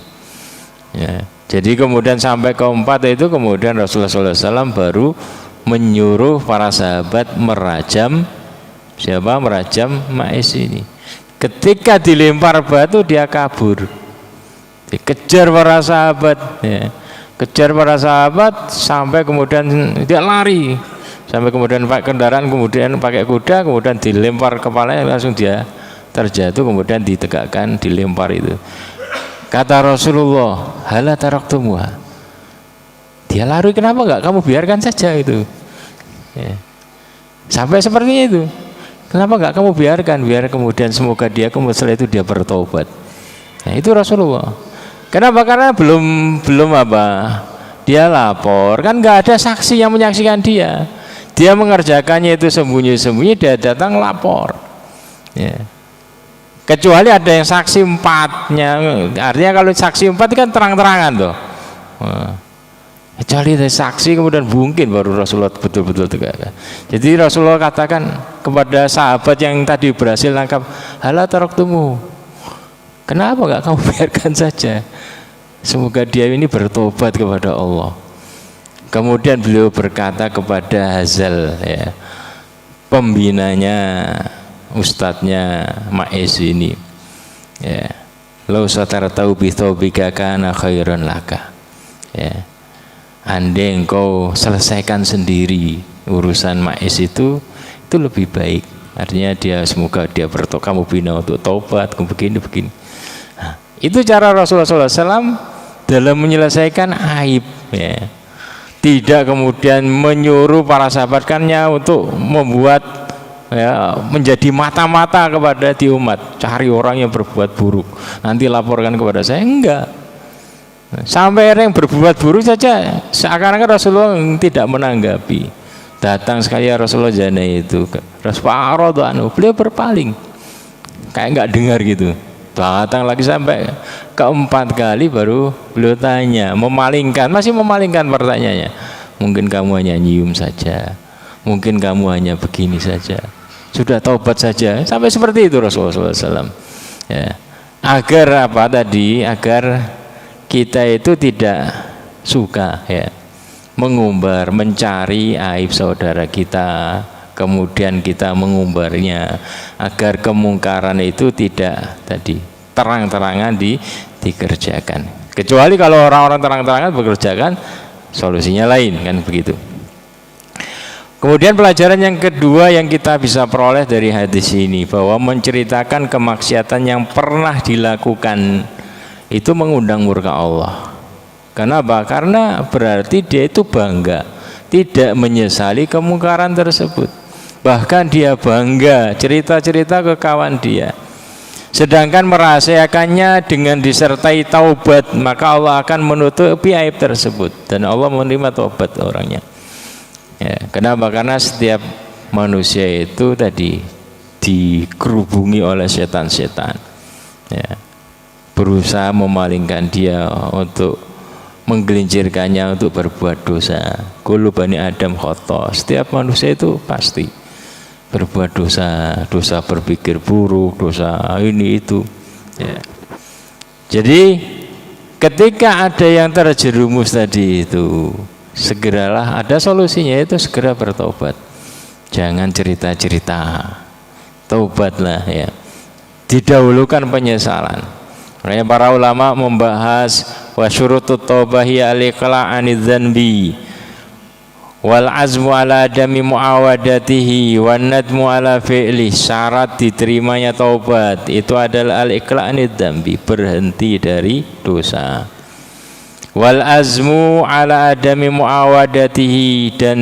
ya. Jadi kemudian sampai keempat itu kemudian Rasulullah SAW baru menyuruh para sahabat merajam siapa? Merajam Ma'is ini. Ketika dilempar batu dia kabur, dikejar para sahabat, ya. Kejar para sahabat sampai kemudian dia lari, sampai kemudian pakai kendaraan, kemudian pakai kuda, kemudian dilempar kepalanya, langsung dia terjatuh, kemudian ditegakkan, dilempar itu. Kata Rasulullah, hala taraktumuha, dia lari, kenapa enggak kamu biarkan saja itu, ya. Sampai seperti itu, kenapa enggak kamu biarkan, biar kemudian semoga dia kemudian setelah itu dia bertobat. Nah itu Rasulullah. Kenapa? Karena belum apa, dia lapor, kan enggak ada saksi yang menyaksikan dia. Dia mengerjakannya itu sembunyi-sembunyi, dia datang lapor, ya. Kecuali ada yang saksi empatnya, artinya kalau saksi empat kan terang-terangan tuh. Kecuali ada saksi kemudian mungkin baru Rasulullah betul-betul tegakkan. Jadi Rasulullah katakan kepada sahabat yang tadi berhasil nangkap, hala taraktumu, kenapa enggak kamu biarkan saja, semoga dia ini bertobat kepada Allah. Kemudian beliau berkata kepada Hazal, ya, pembinanya, ustadznya Ma'is ini, ya, lau satartau bi thawbika kana khairan laka, ya, andai engkau selesaikan sendiri urusan Ma'is itu lebih baik, Artinya semoga dia kamu bina untuk taubat, kamu begini. Nah, itu cara Rasulullah SAW dalam menyelesaikan aib, ya. Tidak kemudian menyuruh para sahabatnya untuk membuat, ya, menjadi mata-mata kepada di umat, cari orang yang berbuat buruk, nanti laporkan kepada saya. Enggak. Sampai yang berbuat buruk saja seakan-akan Rasulullah tidak menanggapi. Datang sekali ya Rasulullah jana itu, Rasulullah beliau berpaling, kayak nggak dengar gitu. Datang lagi sampai keempat kali baru beliau tanya, masih memalingkan pertanyaannya. Mungkin kamu hanya nyium saja, mungkin kamu hanya begini saja, sudah taubat saja. Sampai seperti itu Rasulullah SAW, ya. Agar apa tadi? Agar kita itu tidak suka, ya, mengumbar, mencari aib saudara kita, kemudian kita mengumbarnya, agar kemungkaran itu tidak tadi terang-terangan dikerjakan. Kecuali kalau orang-orang terang-terangan bekerjakan, solusinya lain, kan begitu. Kemudian pelajaran yang kedua yang kita bisa peroleh dari hadis ini, bahwa menceritakan kemaksiatan yang pernah dilakukan itu mengundang murka Allah. Kenapa? Karena berarti dia itu bangga, tidak menyesali kemungkaran tersebut. Bahkan dia bangga cerita-cerita ke kawan dia. Sedangkan merahasiakannya dengan disertai taubat, maka Allah akan menutupi aib tersebut dan Allah menerima taubat orangnya. Ya, kenapa? Karena setiap manusia itu tadi dikerubungi oleh setan-setan, ya, berusaha memalingkan dia untuk menggelincirkannya untuk berbuat dosa. Kullu bani Adam khata. Setiap manusia itu pasti berbuat dosa, dosa berpikir buruk, dosa ini itu, ya. Jadi ketika ada yang terjerumus tadi itu, segeralah ada solusinya, itu segera bertobat. Jangan cerita-cerita, taubatlah, ya. Didahulukan penyesalan. Makanya para ulama membahas wa syurutut taubah hiya al-iqla' anidz dzanbi wal azmu ala adami muawadatihi wan nadmu ala fi'li. Syarat diterimanya taubat itu adalah al-iqla' anidz dzanbi, berhenti dari dosa. Wal azmu ala adami muawadatihi, dan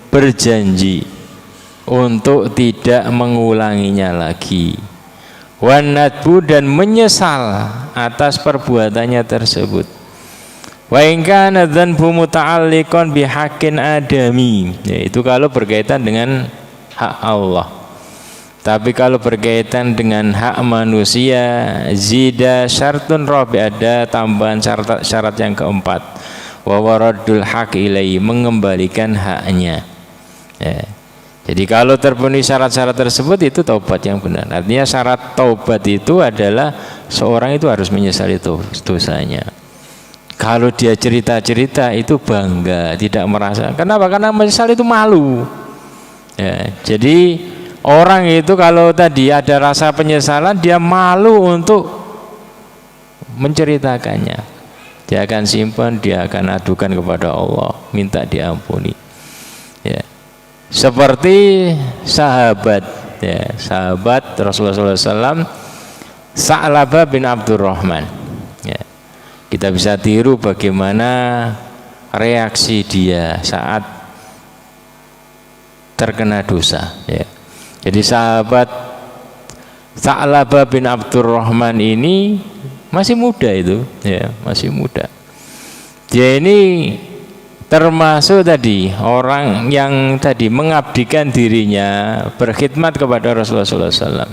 berjanji untuk tidak mengulanginya lagi. Wan nadbu, dan menyesal atas perbuatannya tersebut. Wa in kana dzanbu muta'alliqan bihaqqin adami, yaitu kalau berkaitan dengan hak Allah. Tapi kalau berkaitan dengan hak manusia, zida syartun rabi, ada tambahan syarat yang keempat, wa waraddul haq ilaihi, mengembalikan haknya, ya. Jadi kalau terpenuhi syarat-syarat tersebut, itu taubat yang benar. Artinya syarat taubat itu adalah seorang itu harus menyesali dosanya. Kalau dia cerita-cerita itu bangga, tidak merasa. Kenapa? Karena menyesal itu malu, ya. Jadi orang itu kalau tadi ada rasa penyesalan, dia malu untuk menceritakannya. Dia akan simpan, dia akan adukan kepada Allah, minta diampuni, ya. Seperti sahabat, ya, sahabat Rasulullah SAW, Sa'labah bin Abdurrahman, ya. Kita bisa tiru bagaimana reaksi dia saat terkena dosa, ya. Jadi sahabat Sa'labah bin Abdurrahman ini masih muda itu, ya, masih muda. Dia ini termasuk tadi orang yang tadi mengabdikan dirinya, berkhidmat kepada Rasulullah SAW.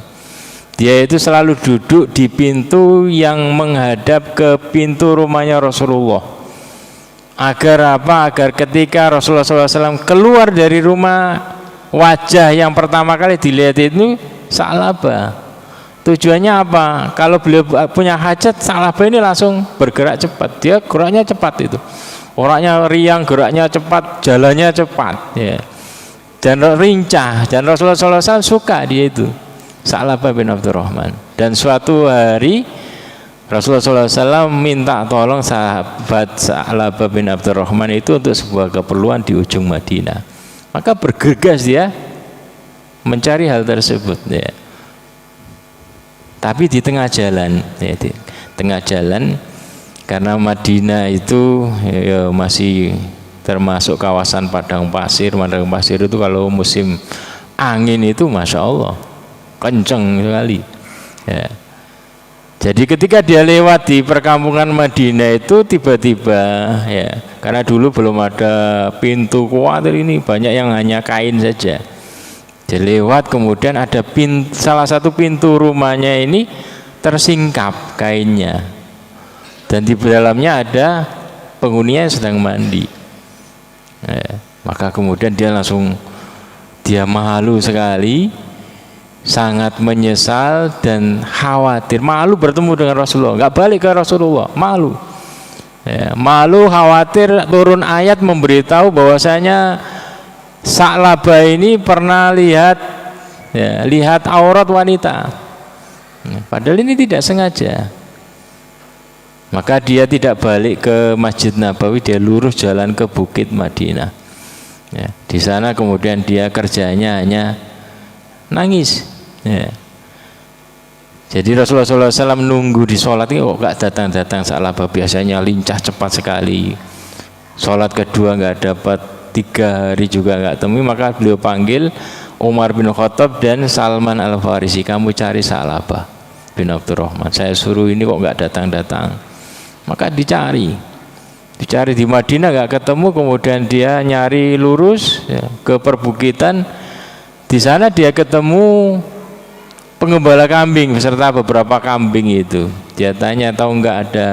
Dia itu selalu duduk di pintu yang menghadap ke pintu rumahnya Rasulullah. Agar apa? Agar ketika Rasulullah SAW keluar dari rumah, wajah yang pertama kali dilihat itu Sa'labah. Tujuannya apa? Kalau beliau punya hajat, Sa'labah ini langsung bergerak cepat. Dia geraknya cepat itu. Orangnya riang, geraknya cepat, jalannya cepat, ya. Dan rincah. Dan Rasulullah SAW suka dia itu, Sa'labah bin Abdurrahman. Dan suatu hari Rasulullah SAW minta tolong sahabat Sa'labah bin Abdurrahman itu untuk sebuah keperluan di ujung Madinah. Maka bergegas dia mencari hal tersebut ya. Tapi di tengah jalan ya, di tengah jalan, karena Madinah itu ya, masih termasuk kawasan padang pasir. Padang pasir itu kalau musim angin itu Masya Allah kenceng sekali ya. Jadi ketika dia lewat di perkampungan Madinah itu tiba-tiba ya, karena dulu belum ada pintu kuatir ini, banyak yang hanya kain saja. Dia lewat, kemudian ada salah satu pintu rumahnya ini tersingkap kainnya, dan di dalamnya ada penghuninya yang sedang mandi. Maka kemudian dia malu sekali, sangat menyesal dan khawatir. Malu bertemu dengan Rasulullah, nggak balik ke Rasulullah, malu. Malu, khawatir, turun ayat memberitahu bahwasanya Sa'labah ini pernah lihat aurat wanita. Padahal ini tidak sengaja. Maka dia tidak balik ke Masjid Nabawi, dia lurus jalan ke Bukit Madinah. Ya, di sana kemudian dia kerjanya hanya nangis. Ya. Jadi Rasulullah SAW nunggu di sholat ini kok gak datang-datang. Sa'labah biasanya lincah cepat sekali. Sholat kedua gak dapat, 3 hari juga gak temui. Maka beliau panggil Umar bin Khattab dan Salman Al-Farisi, kamu cari Sa'labah bin Abdurrahman, saya suruh ini kok gak datang-datang. Maka dicari di Madinah gak ketemu. Kemudian dia nyari lurus ya, ke perbukitan. Di sana dia ketemu pengembala kambing beserta beberapa kambing itu. Dia tanya, tahu nggak ada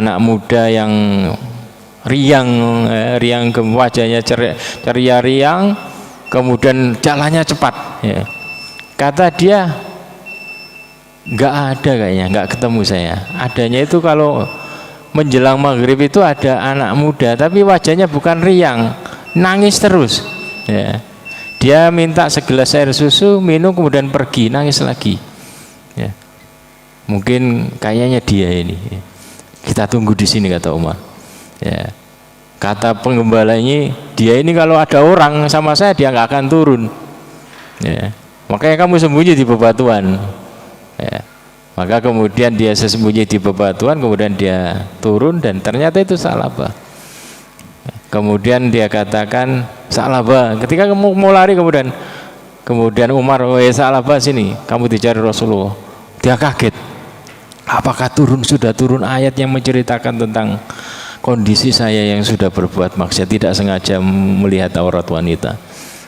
anak muda yang riang, wajahnya ceria riang, kemudian jalannya cepat ya. Kata dia, nggak ada kayaknya, nggak ketemu saya. Adanya itu kalau menjelang maghrib itu ada anak muda, tapi wajahnya bukan riang, nangis terus ya. Dia minta segelas air susu, minum, kemudian pergi, nangis lagi ya. Mungkin kayaknya dia ini, kita tunggu di sini, kata Umar ya. Kata penggembala ini, dia ini kalau ada orang sama saya dia nggak akan turun ya. Makanya kamu sembunyi di bebatuan ya. Maka kemudian dia sembunyi di bebatuan, kemudian dia turun dan ternyata itu Sa'labah. Kemudian dia katakan, Sa'labah, ketika kamu mau lari, kemudian Umar, Sa'labah sini, kamu dicari Rasulullah. Dia kaget, apakah sudah turun ayat yang menceritakan tentang kondisi saya yang sudah berbuat maksiat, tidak sengaja melihat aurat wanita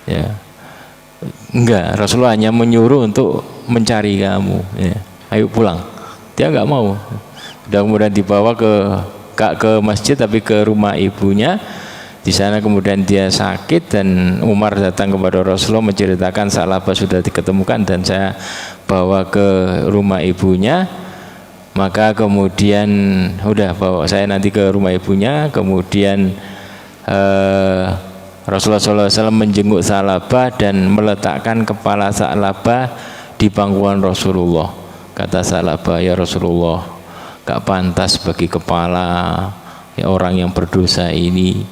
ya. Enggak, Rasulullah hanya menyuruh untuk mencari kamu ya. Ayo pulang. Dia nggak mau. Dan kemudian dibawa ke masjid, tapi ke rumah ibunya. Di sana kemudian dia sakit, dan Umar datang kepada Rasulullah menceritakan Sa'labah sudah diketemukan dan saya bawa ke rumah ibunya. Maka kemudian udah bawa saya nanti ke rumah ibunya. Kemudian Rasulullah SAW menjenguk Sa'labah dan meletakkan kepala Sa'labah di pangkuan Rasulullah. Kata Sa'labah, ya Rasulullah, gak pantas bagi kepala ya orang yang berdosa ini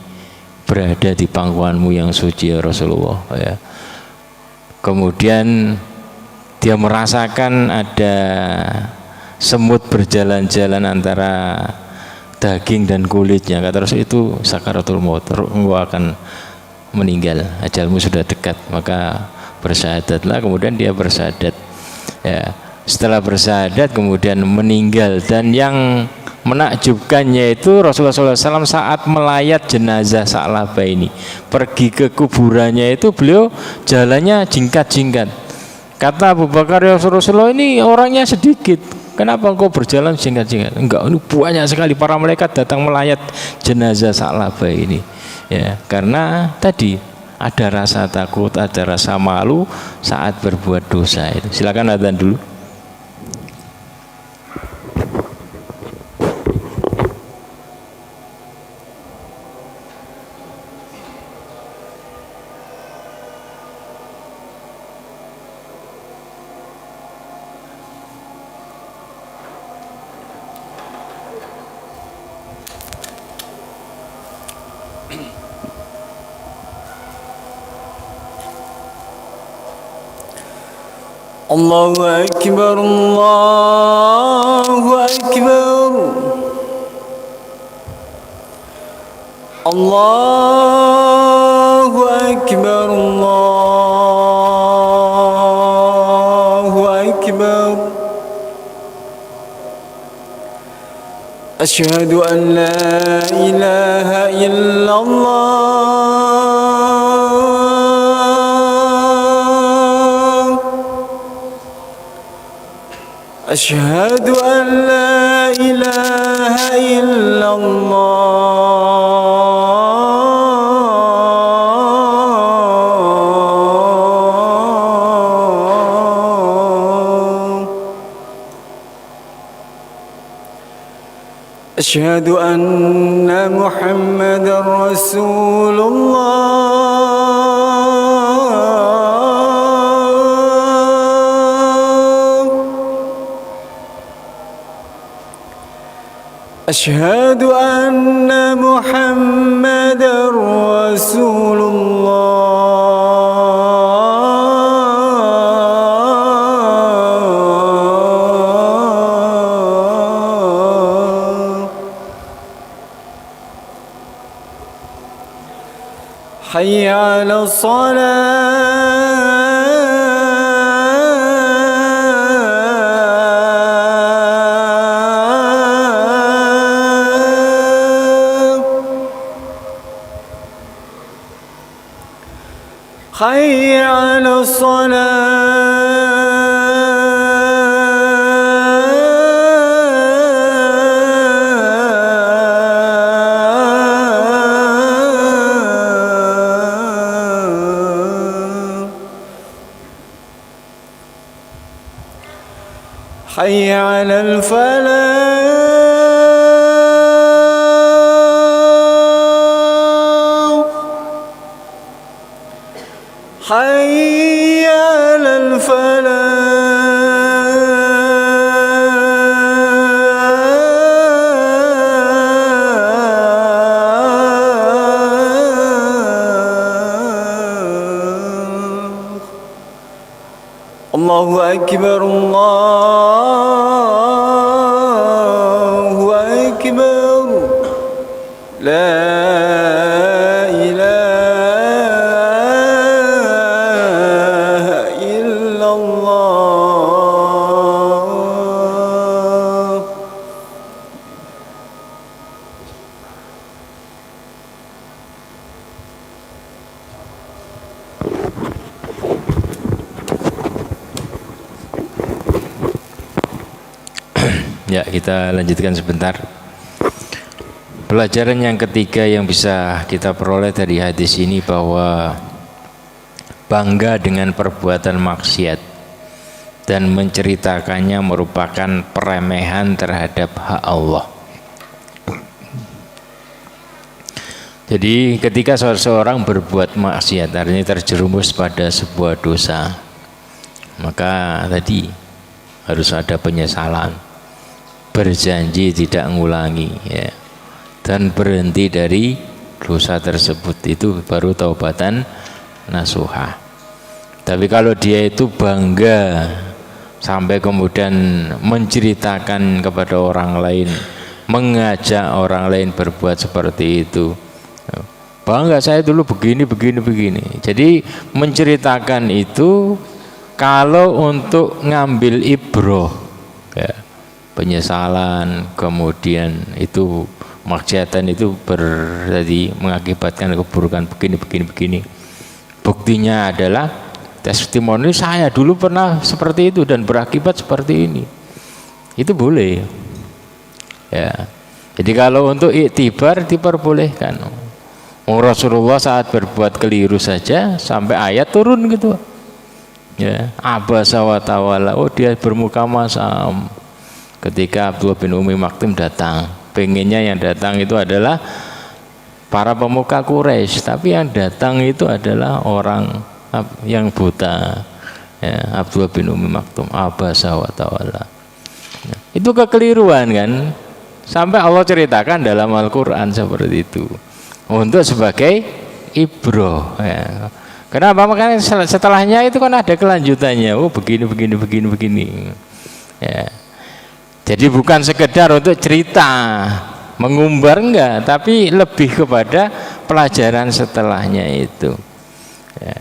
berada di pangkuanmu yang suci ya Rasulullah ya. Kemudian dia merasakan ada semut berjalan-jalan antara daging dan kulitnya. Kata Rasul, itu sakaratul maut, engkau akan meninggal, ajalmu sudah dekat, maka bersyahadatlah. Kemudian dia bersyahadat ya. Setelah bersyahadat kemudian meninggal, dan yang menakjubkannya itu Rasulullah SAW saat melayat jenazah Sa'labah ini pergi ke kuburannya itu beliau jalannya jingkat-jingkat. Kata Abu Bakar, ya Rasulullah, ini orangnya sedikit, kenapa engkau berjalan jingkat-jingkat? Enggak, ini banyak sekali para malaikat datang melayat jenazah Sa'labah ini ya, karena tadi ada rasa takut, ada rasa malu saat berbuat dosa itu. Silakan adzan dulu. الله أكبر الله أكبر الله أكبر الله أكبر أشهد أن لا إله إلا الله أشهد أن لا إله إلا الله أشهد أن محمدا رسول الله أشهد أن محمدا رسول الله حي على الصلاة حي على الصلاة حي على الفلاح حي على الفلاح الله أكبر الله أكبر لا إله إلا الله Ya, kita lanjutkan sebentar. Pelajaran yang ketiga yang bisa kita peroleh dari hadis ini bahwa bangga dengan perbuatan maksiat dan menceritakannya merupakan peremehan terhadap hak Allah. Jadi ketika seseorang berbuat maksiat, artinya terjerumus pada sebuah dosa, maka tadi harus ada penyesalan, berjanji tidak mengulangi, ya, dan berhenti dari dosa tersebut. Itu baru taubatan nasuha. Tapi kalau dia itu bangga sampai kemudian menceritakan kepada orang lain, mengajak orang lain berbuat seperti itu, bangga saya dulu begini. Jadi menceritakan itu kalau untuk ngambil ibroh, ya, penyesalan, kemudian itu maksiatan itu tadi mengakibatkan keburukan begini. Buktinya adalah testimoni saya dulu pernah seperti itu dan berakibat seperti ini. Itu boleh. Ya. Jadi kalau untuk iktibar diperbolehkan. Rasulullah saat berbuat keliru saja sampai ayat turun gitu. Ya, abasa wa tawalla. Oh, dia bermuka masam. Ketika Abdullah bin Umi Maktum datang, pengennya yang datang itu adalah para pemuka Quraisy, tapi yang datang itu adalah orang yang buta, ya, Abdullah bin Umi Maktum, abasa wa tawalla. Ya, itu kekeliruan kan, sampai Allah ceritakan dalam Al-Quran seperti itu untuk sebagai ibroh, ya. Kenapa? Makanya setelahnya itu kan ada kelanjutannya. Oh begini. Ya. Jadi bukan sekedar untuk cerita, mengumbar enggak, tapi lebih kepada pelajaran setelahnya itu. Ya.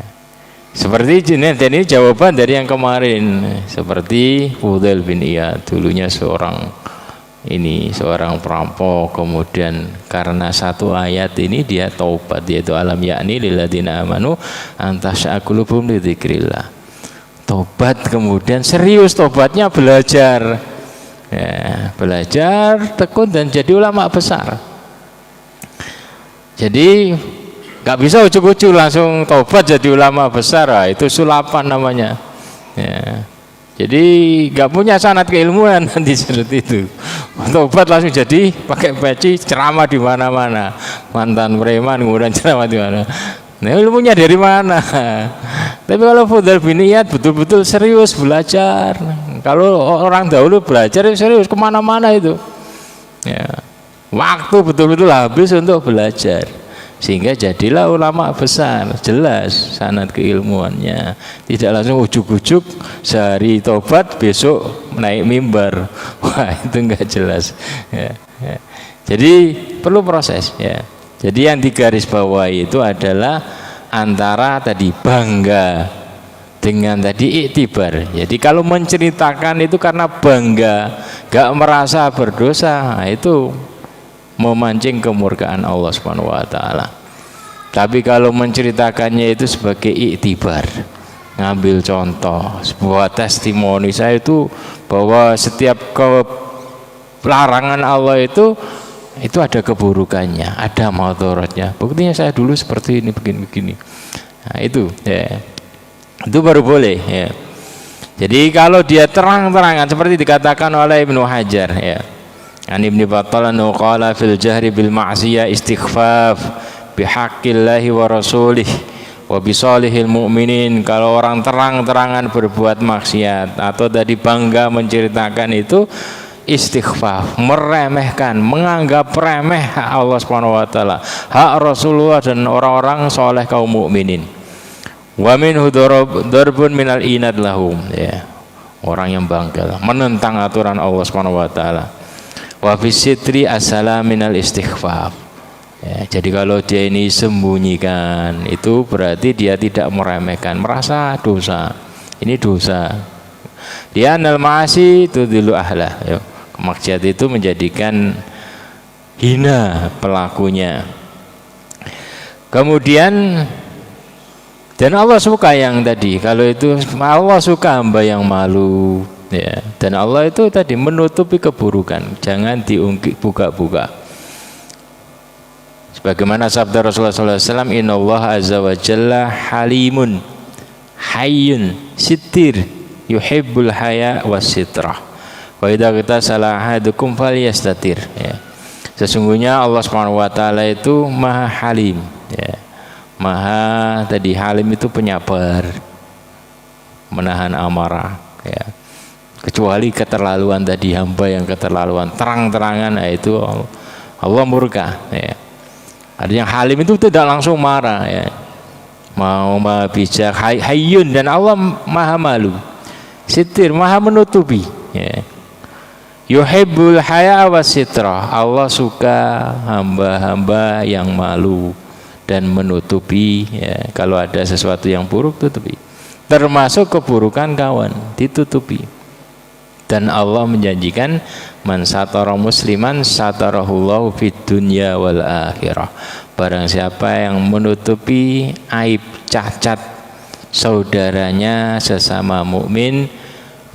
Seperti ini jawaban dari yang kemarin. Seperti Fudail bin Iyad, dulunya seorang perampok, kemudian karena satu ayat ini dia taubat, yaitu alam yakni lilladzina amanu antasyakulubum lidzikrillah. Tobat, kemudian serius tobatnya, belajar tekun dan jadi ulama besar. Jadi nggak bisa ujuk-ujuk langsung tobat jadi ulama besar, itu sulapan namanya. Ya. Jadi nggak punya sanad keilmuan nanti seperti itu. Tobat langsung jadi pakai peci ceramah di mana-mana, mantan preman kemudian ceramah di mana. Nah, ilmunya dari mana? Tapi kalau Fudail bin Iyad betul-betul serius belajar. Kalau orang dahulu belajar serius kemana-mana itu. Ya. Waktu betul-betul habis untuk belajar. Sehingga jadilah ulama besar, jelas sanad keilmuannya. Tidak langsung ujuk-ujuk sehari tobat besok naik mimbar. Wah, itu enggak jelas. Ya. Jadi perlu proses ya. Jadi yang digarisbawahi itu adalah antara tadi bangga dengan tadi iktibar. Jadi kalau menceritakan itu karena bangga, gak merasa berdosa, itu memancing kemurkaan Allah Subhanahu wa taala. Tapi kalau menceritakannya itu sebagai iktibar, ngambil contoh, sebuah testimoni saya itu bahwa setiap larangan Allah itu ada keburukannya, ada madharatnya. Buktinya saya dulu seperti ini, begini. Nah, itu ya. Itu baru boleh ya. Jadi kalau dia terang-terangan seperti dikatakan oleh Ibnu Hajar ya. An Ibnu Battal qala fil jahri bil ma'siyah istighfaf bihaqqillahi wa rasulih wa bisalihil mu'minin. Kalau orang terang-terangan berbuat maksiat atau tadi bangga menceritakan itu istighfar, meremehkan, menganggap remeh hak Allah Subhanahu wa taala, hak Rasulullah dan orang-orang soleh kaum mukminin. Wa minhu darbun minal inad lahum ya. Orang yang bangga menentang aturan Allah Subhanahu wa taala. Wa fisitri assalam minal istighfar. Ya, jadi kalau dia ini sembunyikan itu berarti dia tidak meremehkan, merasa dosa. Ini dosa. Dia anal ma'asi tudillu ahlah ya. Maksiat itu menjadikan hina pelakunya. Kemudian dan Allah suka yang tadi, kalau itu Allah suka hamba yang malu ya. Dan Allah itu tadi menutupi keburukan, jangan diungkit buka-buka. Sebagaimana sabda Rasulullah SAW, Innallaha azza wa jalla halimun hayyun sitir yuhibbul haya was-sitrah. Wa idza ghatasala ahadukum falyastatir ya. Sesungguhnya Allah Subhanahu wa taala itu Maha Halim ya. Maha tadi halim itu penyabar, menahan amarah ya. Kecuali keterlaluan tadi, hamba yang keterlaluan terang-terangan itu Allah murka ya. Ada yang halim itu tidak langsung marah ya. Mau maha bijak, hayyun, dan Allah maha malu. Sitir, maha menutupi ya. Yuhibbul haya wasitra. Allah suka hamba-hamba yang malu dan menutupi ya. Kalau ada sesuatu yang buruk tutupi, termasuk keburukan kawan ditutupi. Dan Allah menjanjikan man satara musliman satarahullahu fid dunya wal akhirah. Barang siapa yang menutupi aib cacat saudaranya sesama mukmin,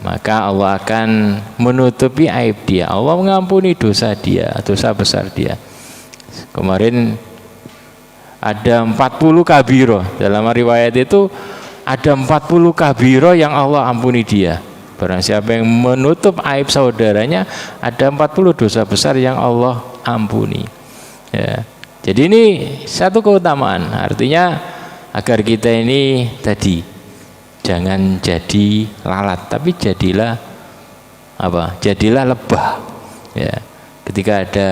maka Allah akan menutupi aib dia. Allah mengampuni dosa dia, dosa besar dia. Kemarin ada 40 kabiro. Dalam riwayat itu ada 40 kabiro yang Allah ampuni dia. Barang siapa yang menutup aib saudaranya, ada 40 dosa besar yang Allah ampuni ya. Jadi ini satu keutamaan. Artinya agar kita ini tadi jangan jadi lalat, tapi jadilah apa? Jadilah lebah ya. Ketika ada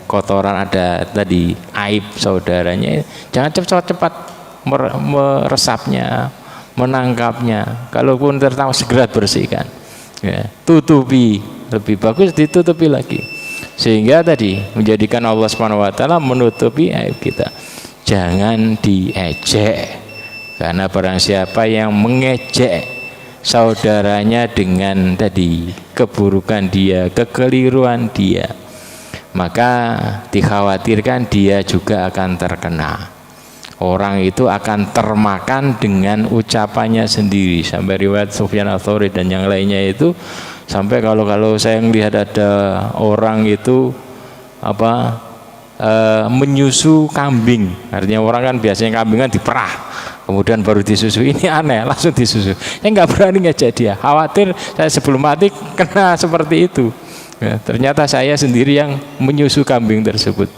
kotoran, ada tadi aib saudaranya, jangan cepat-cepat meresapnya, menangkapnya. Kalaupun tertawa segera bersihkan. Ya, tutupi, lebih bagus ditutupi lagi. Sehingga tadi menjadikan Allah Subhanahu wa taala menutupi aib kita. Jangan diejek. Karena barang siapa yang mengejek saudaranya dengan tadi keburukan dia, kekeliruan dia, maka dikhawatirkan dia juga akan terkena. Orang itu akan termakan dengan ucapannya sendiri. Sampai riwayat Sufyan Ats-Tsauri dan yang lainnya itu, sampai kalau saya melihat ada orang itu menyusu kambing. Artinya orang kan biasanya kambing kan diperah, kemudian baru disusu. Ini aneh, langsung disusu. Saya nggak berani ngejek dia, khawatir saya sebelum mati kena seperti itu. Ya, ternyata saya sendiri yang menyusu kambing tersebut.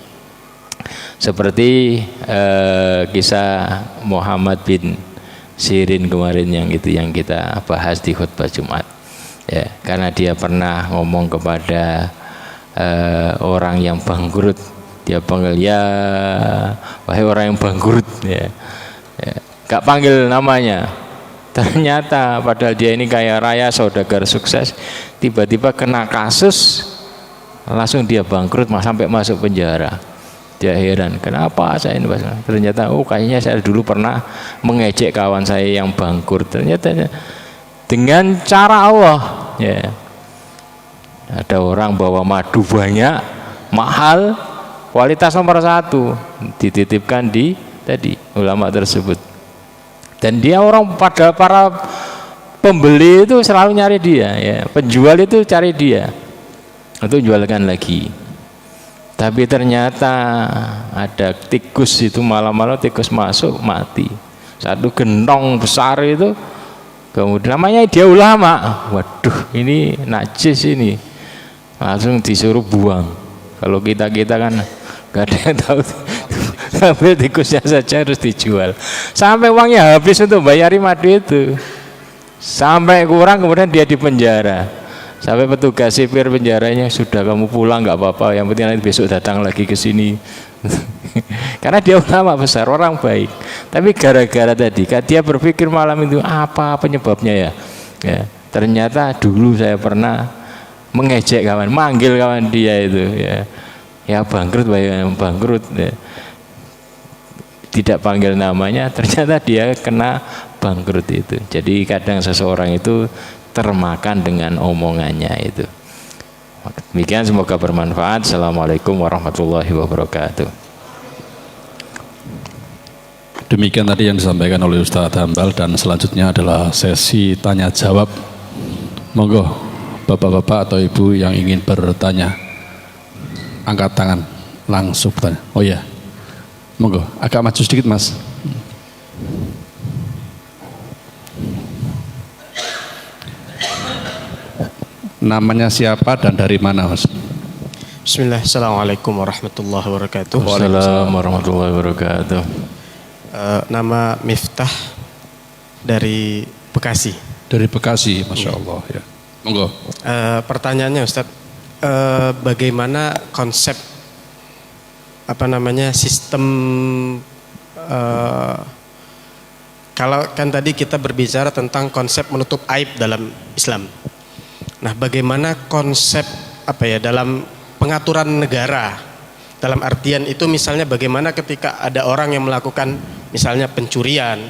Seperti kisah Muhammad bin Sirin kemarin yang kita bahas di khutbah Jumat. Ya, karena dia pernah ngomong kepada orang yang bangkrut, dia panggil, ya wahai orang yang bangkrut, ya. Gak panggil namanya. Ternyata padahal dia ini kaya raya, saudagar sukses, tiba-tiba kena kasus, langsung dia bangkrut sampai masuk penjara. Dia heran, kenapa saya ini? Ternyata kayaknya saya dulu pernah mengejek kawan saya yang bangkrut. Ternyata dengan cara Allah, ya. Ada orang bawa madu banyak, mahal, kualitas nomor 1, dititipkan di tadi ulama tersebut. Dan dia orang pada para pembeli itu selalu nyari dia, ya. Penjual itu cari dia untuk jualkan lagi. Tapi ternyata ada tikus itu, malam-malam tikus masuk mati. Satu gentong besar itu, kemudian namanya dia ulama. Waduh, ini najis ini. Langsung disuruh buang. Kalau kita kan gak ada yang tahu. Ambil tikusnya saja harus dijual. Sampai uangnya habis untuk bayari madu itu. Sampai kurang, kemudian dia di penjara. Sampai petugas sipir penjaranya, sudah kamu pulang nggak apa-apa, yang penting nanti besok datang lagi ke sini. Karena dia ulama besar, orang baik. Tapi gara-gara tadi, dia berpikir malam itu apa penyebabnya ya. Ternyata dulu saya pernah mengejek kawan, manggil kawan dia itu, ya bangkrut, bangkrut. Ya. Tidak panggil namanya, ternyata dia kena bangkrut itu. Jadi kadang seseorang itu termakan dengan omongannya itu. Demikian, semoga bermanfaat. Assalamualaikum warahmatullahi wabarakatuh. Demikian tadi yang disampaikan oleh Ustadz Hambal, dan selanjutnya adalah sesi tanya jawab. Monggo bapak-bapak atau ibu yang ingin bertanya, angkat tangan langsung bertanya. Oh ya, monggo agak maju sedikit mas. Namanya siapa dan dari mana mas? Bismillah, assalamualaikum warahmatullahi wabarakatuh. Waalaikumsalam warahmatullahi wabarakatuh. Nama Miftah dari Bekasi. Dari Bekasi, masya Allah ya. Monggo. Pertanyaannya Ustadz, bagaimana konsep sistem kalau kan tadi kita berbicara tentang konsep menutup aib dalam Islam. Nah, bagaimana konsep dalam pengaturan negara, dalam artian itu misalnya bagaimana ketika ada orang yang melakukan misalnya pencurian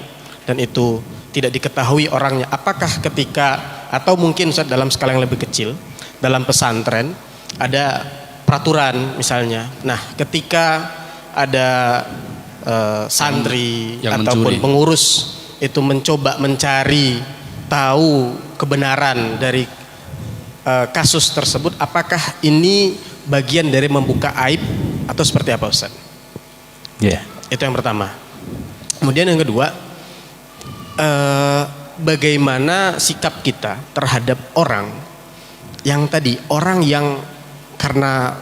dan itu tidak diketahui orangnya, apakah ketika atau mungkin dalam skala yang lebih kecil dalam pesantren ada peraturan misalnya. Nah, ketika ada santri yang ataupun pengurus itu mencoba mencari tahu kebenaran dari kasus tersebut, apakah ini bagian dari membuka aib atau seperti apa Ustaz? Ya. Itu yang pertama. Kemudian yang kedua, bagaimana sikap kita terhadap orang yang karena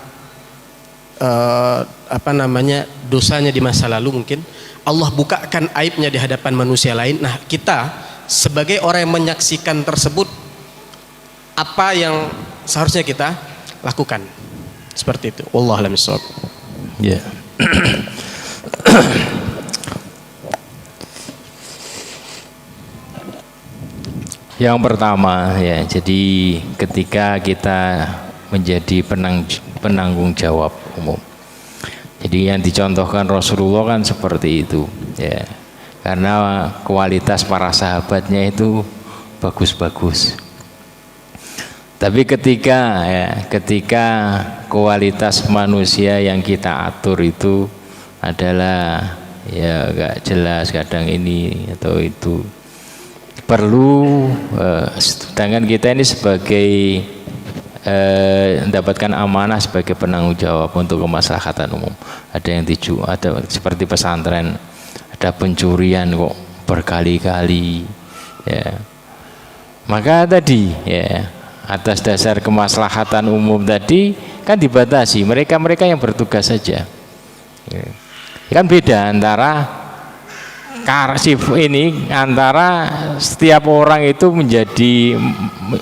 dosanya di masa lalu mungkin Allah bukakan aibnya di hadapan manusia lain. Nah, kita sebagai orang yang menyaksikan tersebut, apa yang seharusnya kita lakukan? Seperti itu. Wallahu a'lam bishawab. Ya. Yang pertama ya, jadi ketika kita menjadi penanggung jawab umum. Jadi yang dicontohkan Rasulullah kan seperti itu ya. Karena kualitas para sahabatnya itu bagus-bagus. Tapi ketika kualitas manusia yang kita atur itu adalah ya gak jelas, kadang ini atau itu, perlu sedangkan kita ini sebagai mendapatkan amanah sebagai penanggung jawab untuk kemaslahatan umum. Ada yang ada seperti pesantren, ada pencurian kok berkali-kali ya. Maka tadi ya, atas dasar kemaslahatan umum tadi kan dibatasi, mereka yang bertugas saja ya. Kan beda antara ini antara setiap orang itu menjadi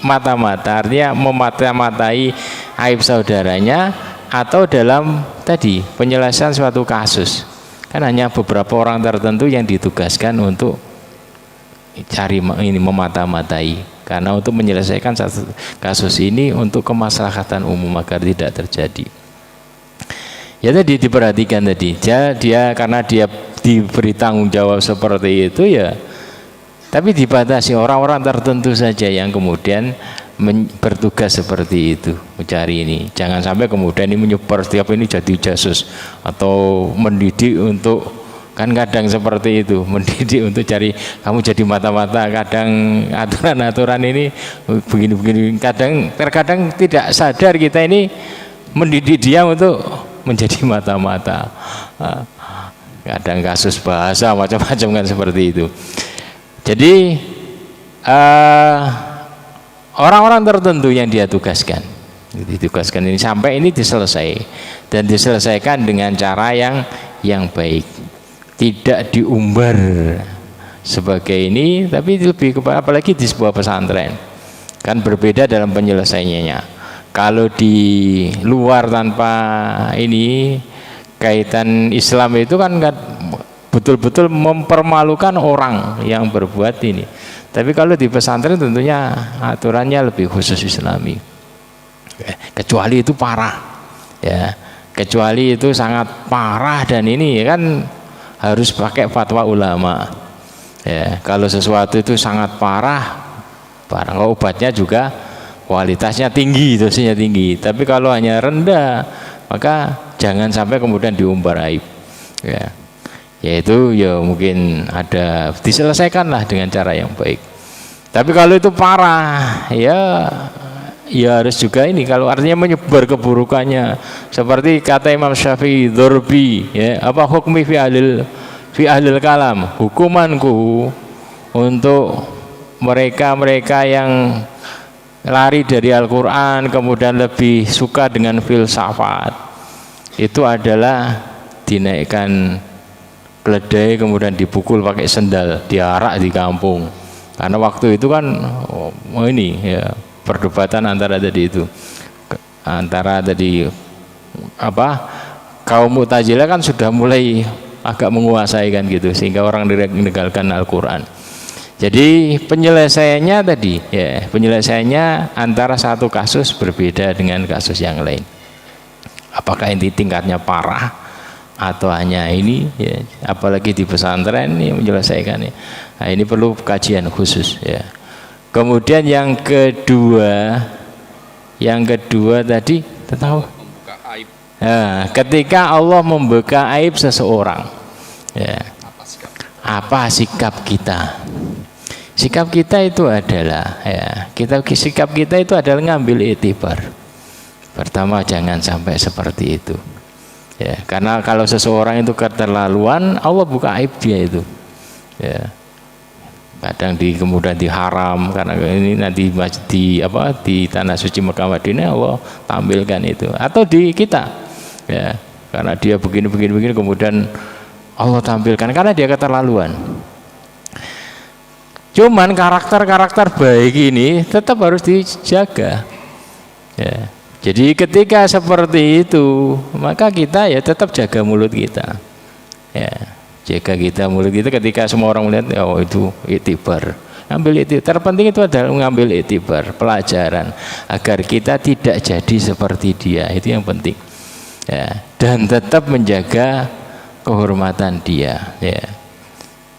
mata-mata, artinya memata-matai aib saudaranya, atau dalam tadi penyelesaian suatu kasus. Kan hanya beberapa orang tertentu yang ditugaskan untuk cari ini, memata-matai, karena untuk menyelesaikan satu kasus ini untuk kemaslahatan umum agar tidak terjadi. Ya tadi diperhatikan tadi, dia karena dia diberi tanggung jawab seperti itu ya, tapi dibatasi orang-orang tertentu saja yang kemudian bertugas seperti itu mencari ini. Jangan sampai kemudian ini menyebar setiap ini jadi jasus atau mendidik untuk, kan kadang seperti itu, mendidik untuk cari kamu jadi mata-mata. Kadang aturan-aturan ini begini-begini, terkadang tidak sadar kita ini mendidik dia untuk menjadi mata-mata. Kadang kasus bahasa macam-macam kan seperti itu. Jadi orang-orang tertentu yang dia tugaskan ini sampai ini dan diselesaikan dengan cara yang baik, tidak diumbar sebagai ini, tapi lebih kepada, apalagi di sebuah pesantren kan berbeda dalam penyelesaiannya. Kalau di luar tanpa ini kaitan Islam itu kan betul-betul mempermalukan orang yang berbuat ini. Tapi kalau di pesantren tentunya aturannya lebih khusus Islami. Kecuali itu parah, ya. Kecuali itu sangat parah dan ini kan harus pakai fatwa ulama. Ya, kalau sesuatu itu sangat parah, kalau obatnya juga kualitasnya tinggi, dosisnya tinggi. Tapi kalau hanya rendah, maka jangan sampai kemudian diumbar aib ya. Yaitu ya mungkin ada diselesaikanlah dengan cara yang baik. Tapi kalau itu parah ya harus juga ini, kalau artinya menyebar keburukannya, seperti kata Imam Syafi'i dzurbi ya, apa hukmi fi ahlil kalam, hukumanku untuk mereka yang lari dari Al-Quran kemudian lebih suka dengan filsafat, itu adalah dinaikkan keledai kemudian dipukul pakai sendal, diarak di kampung. Karena waktu itu kan ini ya, perdebatan antara tadi kaum Mu'tazilah kan sudah mulai agak menguasai kan gitu, sehingga orang meninggalkan Al-Quran. Jadi penyelesaiannya tadi ya, penyelesaiannya antara satu kasus berbeda dengan kasus yang lain. Apakah ini tingkatnya parah atau hanya ini ya, apalagi di pesantren ini menyelesaikannya. Nah, ini perlu kajian khusus ya. Kemudian yang kedua tadi tentang membuka aib. Nah, ketika Allah membuka aib seseorang ya, apa sikap kita? Sikap kita itu adalah ya, sikap kita itu adalah ngambil iktibar. Pertama, jangan sampai seperti itu. Ya, karena kalau seseorang itu keterlaluan, Allah buka aib dia itu. Ya. Kadang kemudian diharam, karena ini nanti di tanah suci Mekah Madinah Allah tampilkan itu. Atau di kita. Ya, karena dia begini kemudian Allah tampilkan karena dia keterlaluan. Cuman karakter baik ini tetap harus dijaga ya. Jadi ketika seperti itu, maka kita ya tetap jaga mulut kita ya. Jaga mulut kita ketika semua orang melihat, oh itu iktibar, Ngambil itu terpenting itu adalah mengambil itibar, pelajaran agar kita tidak jadi seperti dia, itu yang penting ya, dan tetap menjaga kehormatan dia ya.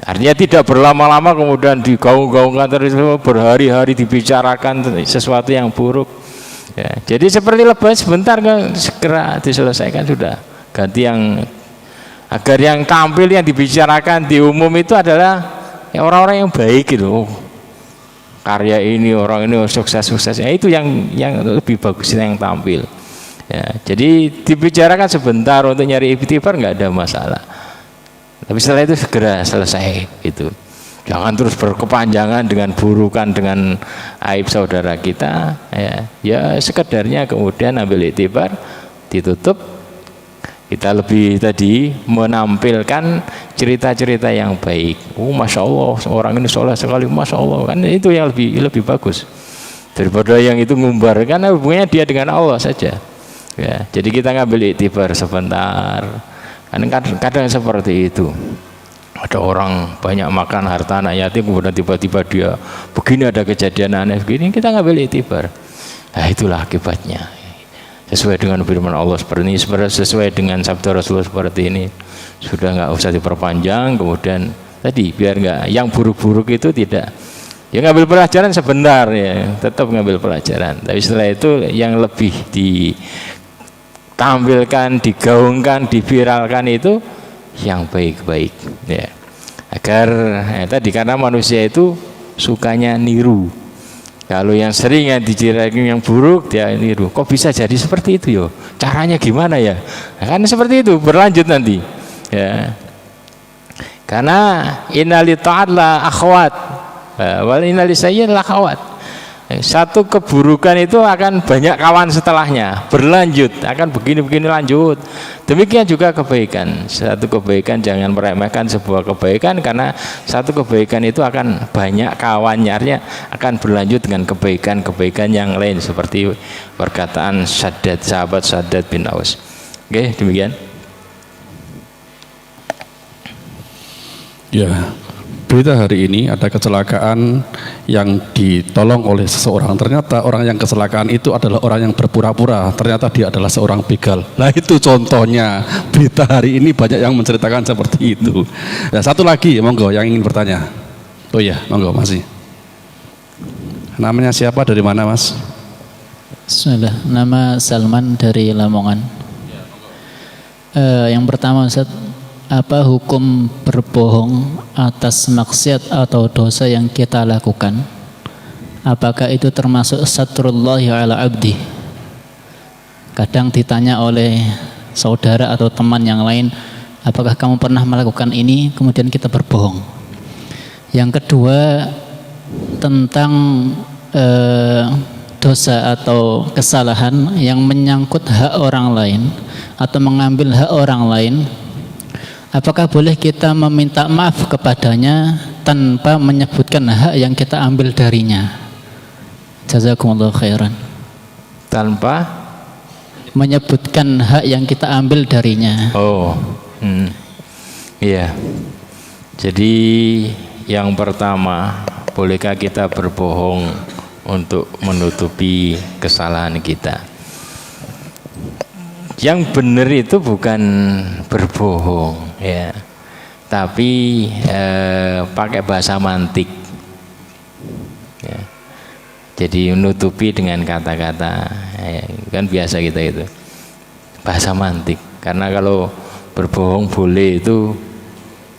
Artinya tidak berlama-lama kemudian digaung-gaungkan terus berhari-hari dibicarakan sesuatu yang buruk ya. Jadi seperti lebay sebentar kan segera diselesaikan sudah, ganti yang agar yang tampil yang dibicarakan di umum itu adalah ya orang-orang yang baik gitu. Karya ini orang ini sukses-sukses ya, itu yang lebih bagus yang tampil ya. Jadi dibicarakan sebentar untuk nyari itibar nggak ada masalah, tapi setelah itu segera selesai itu. Jangan terus berkepanjangan dengan burukan, dengan aib saudara kita ya sekedarnya kemudian ambil itibar, ditutup. Kita lebih tadi menampilkan cerita-cerita yang baik. Oh, masya Allah, orang ini soleh sekali, masya Allah, kan itu yang lebih bagus daripada yang itu ngumbar, karena hubungannya dia dengan Allah saja. Ya, jadi kita ngambil iktibar sebentar. Kadang seperti itu. Ada orang banyak makan harta anak yatim, kemudian tiba-tiba dia begini, ada kejadian aneh begini, kita ngambil iktibar. Nah, itulah akibatnya. Sesuai dengan firman Allah seperti ini, sesuai dengan sabda Rasulullah seperti ini, sudah nggak usah diperpanjang. Kemudian tadi biar nggak yang buruk-buruk itu tidak, ya ngambil pelajaran sebentar ya, tetap ngambil pelajaran. Tapi setelah itu yang lebih ditampilkan, digaungkan, diviralkan itu yang baik-baik ya, agar tadi karena manusia itu sukanya niru. Kalau yang sering yang dicirikan yang buruk dia niru. Kok bisa jadi seperti itu yo? Caranya gimana ya? Nah, kan seperti itu berlanjut nanti. Ya. Karena innali ta'at la akhwat. Wal innali sayyin la akhwat. Satu keburukan itu akan banyak kawan setelahnya, berlanjut, akan begini-begini lanjut. Demikian juga kebaikan. Satu kebaikan jangan meremehkan sebuah kebaikan, karena satu kebaikan itu akan banyak kawannya, artinya akan berlanjut dengan kebaikan-kebaikan yang lain, seperti perkataan sahabat Shaddad bin Aus. Oke, demikian. Ya, berita hari ini ada kecelakaan yang ditolong oleh seseorang. Ternyata orang yang kecelakaan itu adalah orang yang berpura-pura. Ternyata dia adalah seorang begal. Nah, itu contohnya. Berita hari ini banyak yang menceritakan seperti itu. Nah, satu lagi, monggo yang ingin bertanya. Oh iya, monggo masih. Namanya siapa, dari mana Mas? Bismillah, nama Salman dari Lamongan. Yang pertama Ustaz, apa hukum berbohong atas maksiat atau dosa yang kita lakukan? Apakah itu termasuk satrullahi ala abdi? Kadang ditanya oleh saudara atau teman yang lain, apakah kamu pernah melakukan ini? Kemudian kita berbohong. Yang kedua, tentang dosa atau kesalahan yang menyangkut hak orang lain atau mengambil hak orang lain, apakah boleh kita meminta maaf kepadanya tanpa menyebutkan hak yang kita ambil darinya? Jazakumullah khairan. Tanpa menyebutkan hak yang kita ambil darinya. Oh, iya. Jadi yang pertama, bolehkah kita berbohong untuk menutupi kesalahan kita? Yang benar itu bukan berbohong ya, tapi pakai bahasa mantik ya. Jadi menutupi dengan kata-kata ya, kan biasa kita itu bahasa mantik. Karena kalau berbohong boleh itu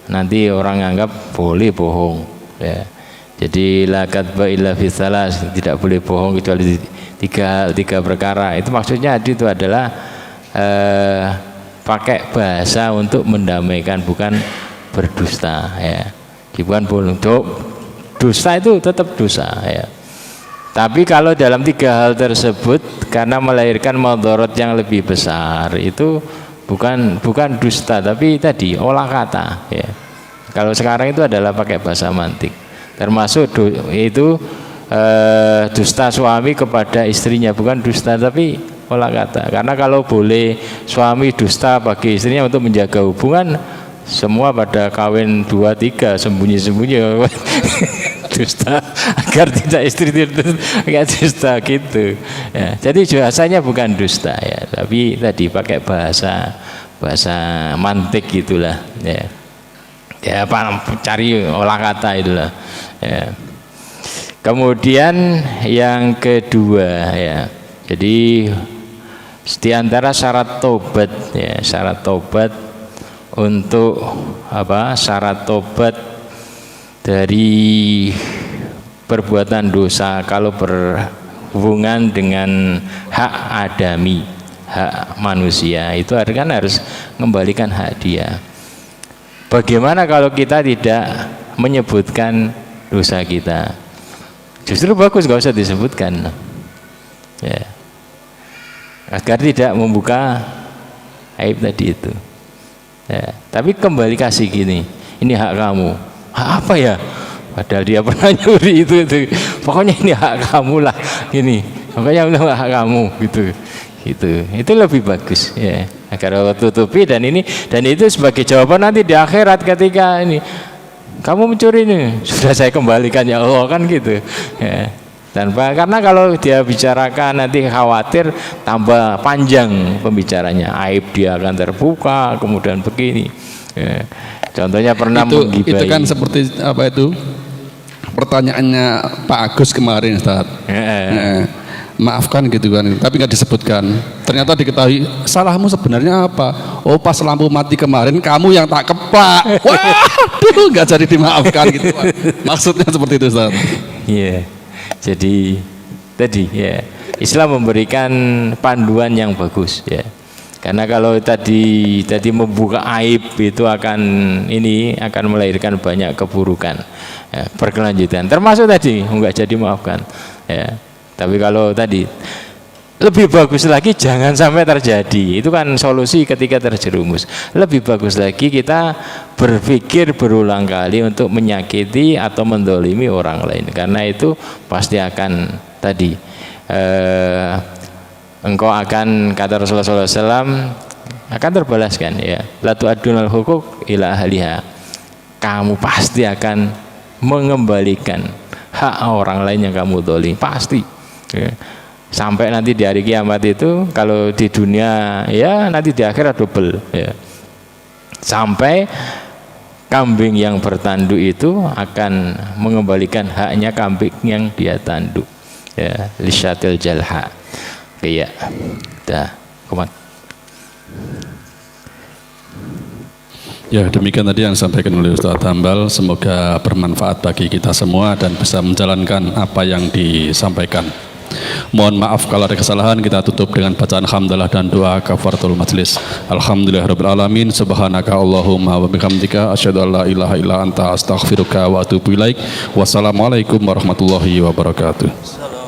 nanti orang anggap boleh bohong ya. Jadi la kadba illa fi salas, tidak boleh bohong kecuali tiga perkara. Itu maksudnya itu adalah pakai bahasa untuk mendamaikan, bukan berdusta ya. Bukan bohong. Dusta itu tetap dosa ya. Tapi kalau dalam tiga hal tersebut karena melahirkan madharat yang lebih besar, itu bukan dusta, tapi tadi olah kata ya. Kalau sekarang itu adalah pakai bahasa mantik. Termasuk itu dusta suami kepada istrinya, bukan dusta tapi olah kata. Karena kalau boleh suami dusta bagi istrinya untuk menjaga hubungan, semua pada kawin 2-3 sembunyi-sembunyi dusta agar tidak istri kayak dusta gitu ya. Jadi bahasanya bukan dusta ya, tapi tadi pakai bahasa mantik gitulah ya. Ya apa cari olah kata itulah ya. Kemudian yang kedua ya, jadi di antara syarat tobat ya, syarat tobat untuk apa, syarat tobat dari perbuatan dosa kalau berhubungan dengan hak adami, hak manusia, itu kan harus mengembalikan hak dia. Bagaimana kalau kita tidak menyebutkan dosa kita? Justru bagus gak usah disebutkan ya, agar tidak membuka aib tadi itu ya. Tapi kembali kasih gini, ini hak kamu. Hak apa ya? Padahal dia pernah nyuri itu. Pokoknya ini hak kamu lah, gini. Pokoknya hak kamu gitu. Itu lebih bagus ya, agar Allah tutupi. Dan itu sebagai jawaban nanti di akhirat ketika ini kamu mencuri ini, sudah saya kembalikan ya Allah, kan gitu ya. Karena kalau dia bicarakan nanti khawatir tambah panjang pembicaranya, aib dia akan terbuka, kemudian begini ya. Contohnya pernah menggibai. Itu kan seperti apa itu pertanyaannya Pak Agus kemarin, Ustaz. Maafkan gitu kan, tapi nggak disebutkan. Ternyata diketahui salahmu sebenarnya apa. Oh, pas lampu mati kemarin kamu yang tak kepak. Waduh, nggak jadi dimaafkan gitu Pak. Maksudnya seperti itu, Ustaz. Iya. Jadi tadi ya, Islam memberikan panduan yang bagus ya. Karena kalau tadi membuka aib itu akan melahirkan banyak keburukan ya, berkelanjutan. Termasuk tadi nggak jadi maafkan ya. Tapi kalau tadi lebih bagus lagi jangan sampai terjadi. Itu kan solusi ketika terjerumus. Lebih bagus lagi kita berpikir berulang kali untuk menyakiti atau mendolimi orang lain. Karena itu pasti akan tadi engkau akan, kata Rasulullah SAW, akan terbalaskan ya. La tu'addunal hukuk ila ahliha. Kamu pasti akan mengembalikan hak orang lain yang kamu dolimi, pasti ya. Sampai nanti di hari kiamat itu, kalau di dunia ya nanti di akhirat double ya. Sampai kambing yang bertanduk itu akan mengembalikan haknya kambing yang dia tanduk ya, lisyatil jalha. Oke ya. Dah, kumat. Ya, demikian tadi yang disampaikan oleh Ustaz Hambal. Semoga bermanfaat bagi kita semua dan bisa menjalankan apa yang disampaikan. Mohon maaf kalau ada kesalahan. Kita tutup dengan bacaan hamdalah dan doa kafaratul majlis. Alhamdulillahirabbil alamin. Subhanaka Allahumma wa bihamdika asyhadu an la ilaha illa anta astaghfiruka wa atubu ilaik. Wassalamualaikum warahmatullahi wabarakatuh.